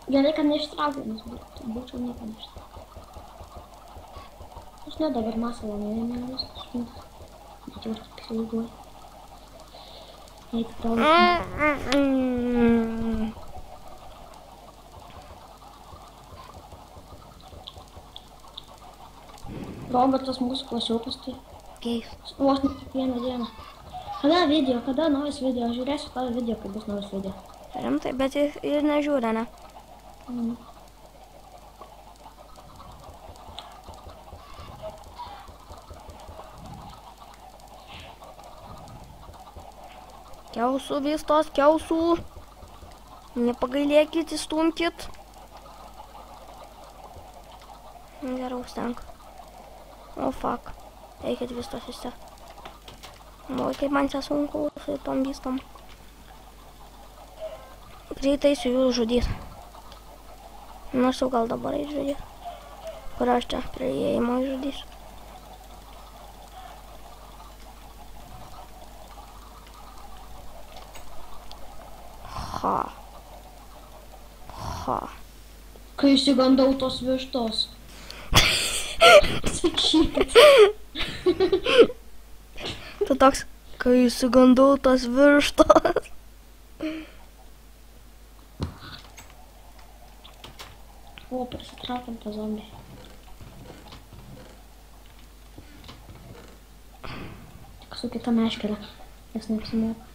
Gerai, kad neištraukė, nes būčiau nieko neištraukė. Aš ne dabar masalą neėmėjus, aš ne. Bet jau aš įsivaizduoju. Eik, tau. Robertas mūsų klasiukas, tai Keis. vos ne kiekvieną dieną. Kada naujas video? Žiūrėsiu tavo video, kai bus naujas video. Rimtai, bet ir nežiūrė, ne? Kiausų vystos, kiausų. Nepagailėkit, įstumkit. Gerai, užtenk. O, fuck. Eikit vystos visi. O, kaip man čia sunku su tom vystom. Greitai su jų žudys. Nors jau gal dabar žudys. Kur aš čia prie įėjimo žudys. Ha. Kai išsigandau tos vištos. Sakykit. Tu toks, kai išsigandau tos vištos. O, prisitraukiam tą zombį. Tik su kita meškerė, nes neapsimoka.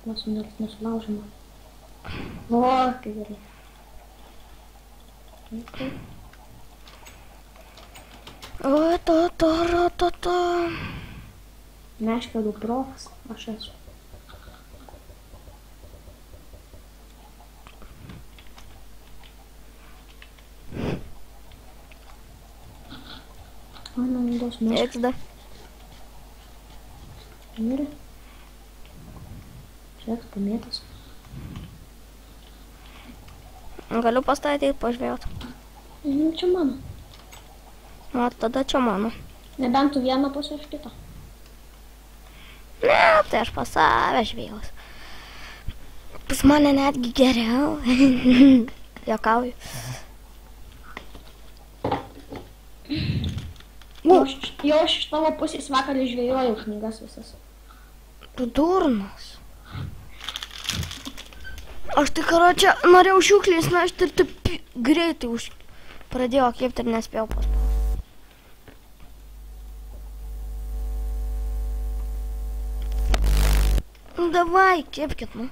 Mūsų nesulaužima. O, kaip gerai. O, Meškerų profas, aš esu. Mano naudos meškerė. XD. Mirė. Čia pamėtas. Galiu pastatyti pažvėjot. Čia mano. O, tada čia mano. Nebent tu vieną pusę iš kitą. Ne, tai aš pas save žvėjos. Pas mane netgi geriau. Jokauju. Jau aš iš tavo pusės vakarį žvėjojau knygas visas. Tu durnas. Aš tai karočią norėjau šiukliais nešti ir taip greitai pradėjau kepti ir nespėjau paspausti. Davai, kepkit, nu.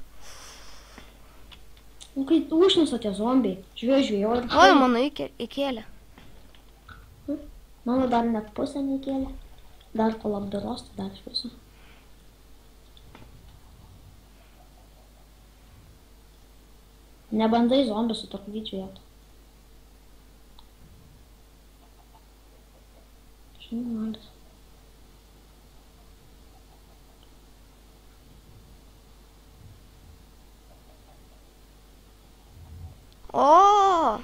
Kai užnisa tie zombiai, žvėjoju. Oi, mano įkėlė. Mano dar net pusę neįkėlė. Dar kol apdaros, tai dar iš viso. Nebandai zombių su tokiu žvėjot. Žinau, O,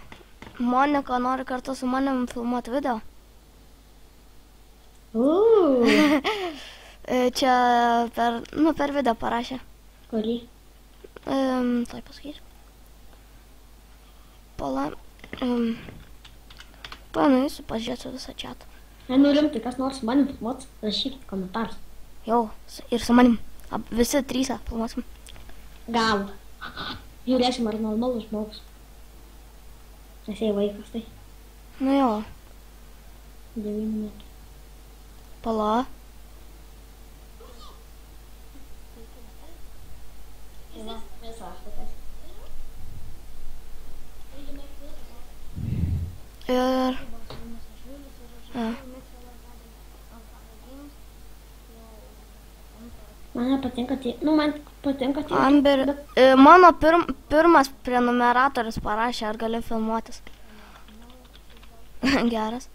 Monika nori kartu su manim filmuoti video. Čia per video parašė. Kurį? Tai pasakysiu. Pala. Panuėsiu, pažiūrėsiu visą čatą. Nu rimtai, kas nors su manim filmuotis, rašykit komentarus. Jau, ir su manim. Visi trys filmuosim. Gal. Žiūrėsim, ar normalus žmogus. Nes jei vaikas, tai. Nu jo. 9 metų. Pala. Ir... Man patinka tie... Nu, man patinka tie... Amber... Mano pirmas prenumeratorius parašė, ar gali filmuotis. Geras.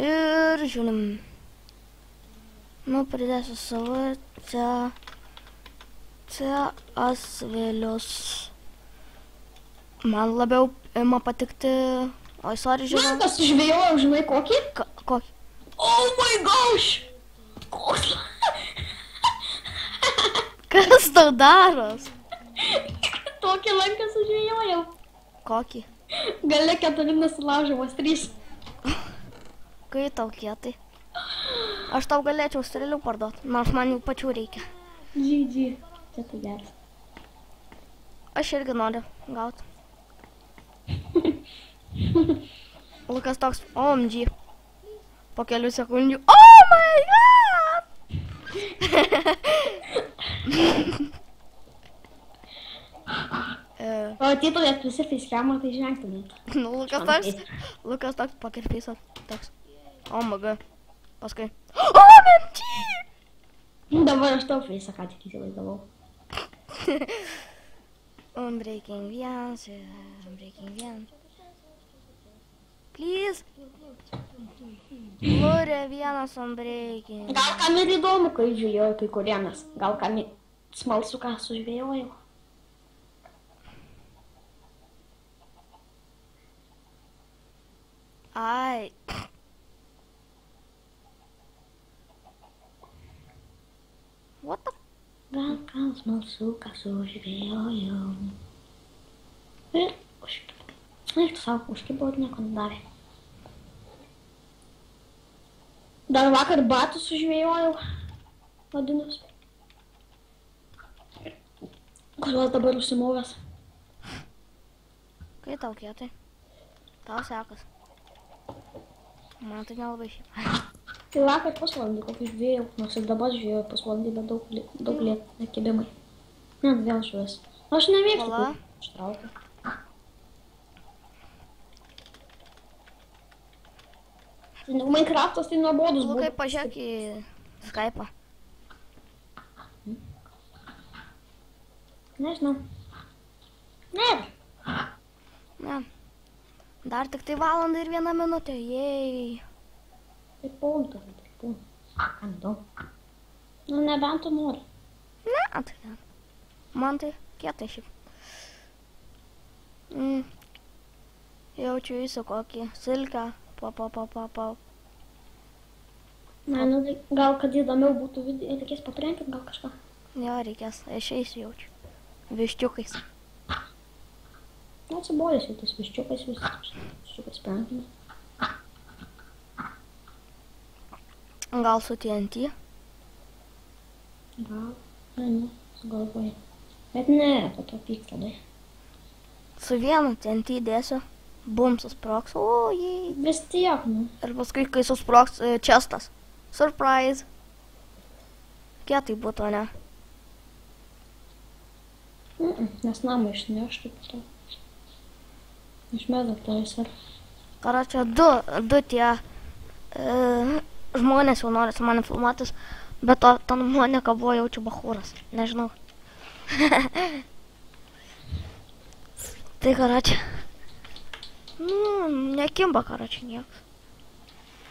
Ir žiūrim. Nu, pridėsiu savo asvėlius. Man labiau ima patikti... Oi, sorry, žiūrėjau. Kas žvėjojau, žinai, kokį? Kokį? Oh my gosh! Koks? Kas tau daros? Tokį lanką sužvėjojau. Kokį? Gale 4 nesulaužimas, 3. Kai tau kietai. Aš tau galėčiau strėlių parduoti, nors man jų pačių reikia. GG. Čia tai geras. Aš irgi noriu gauti. Lukas toks, OMG. Po kelių sekundžių, oh my god! O ateitumėt visi facecamą, tai žengtumėt. Nu, Lukas toks pokerfeisas, toks, oh my god. Paskui, OMG! Dabar aš tau face'ą ką tik įsivaizdavau. Breaking viens, breaking viens. Please. Lurė vienas breaking. Gal kam ir įdomu, kai žvėjoju kai kurienas. Gal kam smalsu, ką sužvėjoju. Ai. What the? Gal kam smalsu, ką sužvėjoju. Ir užkibo. Eik tu savo, užkibo ir nieko nedarė. Dar vakar batų sužvėjojau. Vadinus. Kuriuos dabar užsimovęs. Kai tau kietai? Tau sekas. Man tai nelabai šiaip. Tai vakar pusvalandį kokį žvėjau, nors ir dabar žvėjau pusvalandį, bet daug lėt nekibimai. Ne, vėl žuvis. Aš nemėgstu, kai ištraukiu. Minecraftas tai nuobodus buvo. Lukai, pažiūrėk į Skype'ą. Nežinau. Ne. Ne. Dar tik tai valandą ir 1 minutė, jei. Tai puntas, tai puntas. Kam daug? Nu, nebent tu nori. Ne, tai ne. Man tai kietai šiaip. Jaučiu įsu kokį silkę. Pa. Ne, nu, gal kad įdomiau būtų video, reikės paprempinti gal kažką. Jo, reikės, aš eisiu jaučiu. Viščiukais. Atsibojęs jau tais viščiukais vis. Viščiukais prempinti. Gal su TNT? Gal. Ne, sugalvoju. Bet ne, po to pyks tada. Su vienu TNT dėsiu. Bum, susproks. O, jei. Vis tiek, nu. Ir paskui, kai susproks čestas. Surprise. Kietai būtų, ne? Nes namą išneštų po to. Išmėdau to ir. Karočią, du tie žmonės jau nori su manim filmuotis, bet ta nuomonėka buvo jaučiu bachūras. Nežinau. Tai karočią. Nu, nekimba karočią niekas.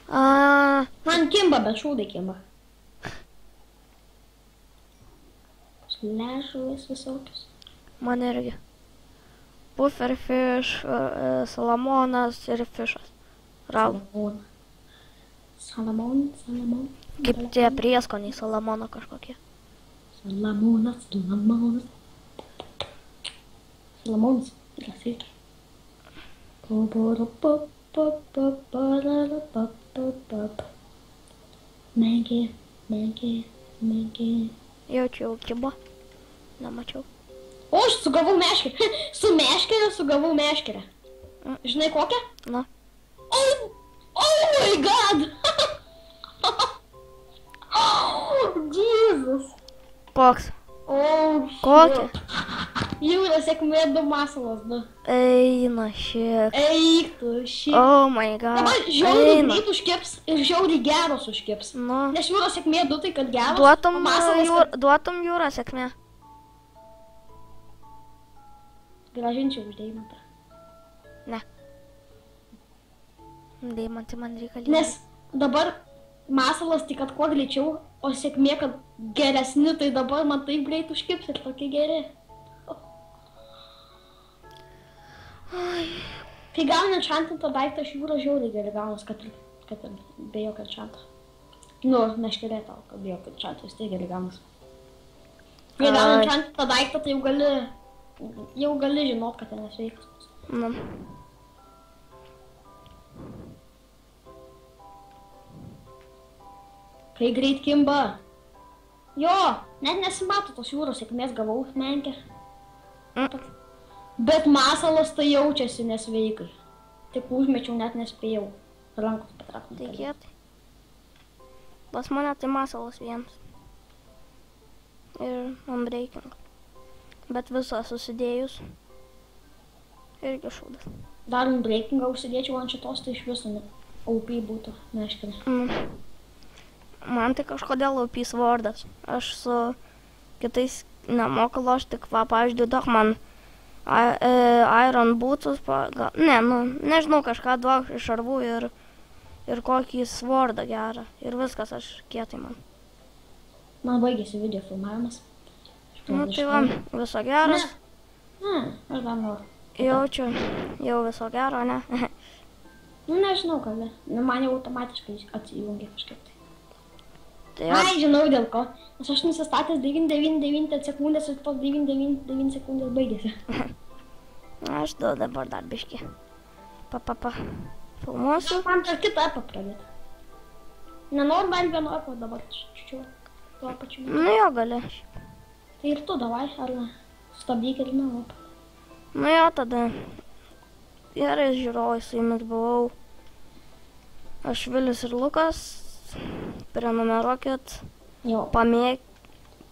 Man kimba, bet šūdai kimba. Ležuvis visokius. Man irgi. Pufferfish, salamonas ir fišas. Rau. Salamon. Kaip tie prieskoniai salamono kažkokie. Salamonas. Gracias. Megi. Jaučiau kibo. Nemačiau. O, aš sugavau meškerę. Su meškerė sugavau meškerę. Žinai kokią? Na. Oh my god! Jesus! Koks? Oh, Kokia? Jūra sėkmė 2 masalas, 2. Eina šiek. Eik tu, šiek. Oh my god. Dabar žiauriai greit užkips ir žiauriai geros užkips. Nu. Nes jūra sėkmė 2 tai kad geros. Duotum jūra sėkmė. Gražinčiau už deimantą. Ne. Deimantį man reikalingi. Nes dabar masalas tik kad kuo greičiau, o sėkmė kad geresni, tai dabar man taip greit užkips ir tokie geri. Kai gauni enchantintą daiktą iš jūros žiauriai gerai gaunas, kad ir be jokio enchantą. Nu, meškerė tau, kad be jokio enchantą, vis tiek gerai gaunas. Kai gauni enchantintą daiktą, tai jau gali žinot, kad ten nesveikas. Nu. Kai greit kimba. Jo, net nesimato tos jūros sėkmės gavau menkę. Bet masalas tai jaučiasi nesveikai. Tik užmečiau, net nespėjau. Rankos patraukti. Tikėtai. Pas mane tai masalas vienas. Ir unbreaking. Bet visą susidėjus. Irgi šūdas. Dar unbreakingą užsidėčiau ant šitos, tai iš viso OP būtų, neaiškiai. Man tai kažkodėl OP svordas. Aš su kitais nemoku lošti, tik va, pavyzdžiui, duok man iron bootus, nežinau, kažką duok iš šarvų ir kokį svordą gerą. Ir viskas, aš kietai man. Man baigėsi video filmavimas. Nu tai va, viso gero. Ne, aš dar noriu. Jaučiu, jau viso gero, ne? Nu nežinau, kada. Nu, man jau automatiškai atsijungia kažkaip tai. Tai Ai, žinau dėl ko. Nes aš nusistatęs 999 sekundės ir tos 999 sekundės baigėsi. Aš dabar dar biškį. Filmuosiu. Man per kitą epą pradėti. Nenoriu bent vieno epo dabar čiū. Tuo pačiu. Nu jo, gali. Tai ir tu davai, ar ne? Stabdyk ir mano. Nu jo, tada. Gerai, žiūrovai, su jumis buvau. Aš Vilius ir Lukas. Prenumeruokit. Jo.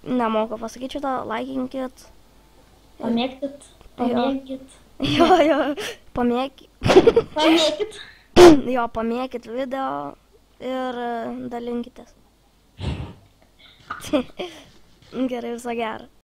Nemoku pasakyti šitą, laikinkit. Pamėgkit. Pamėgkit. Jo. Pamėgkit. Pamėgkit. Jo, pamėgkit video ir dalinkitės. Gerai, viso gero.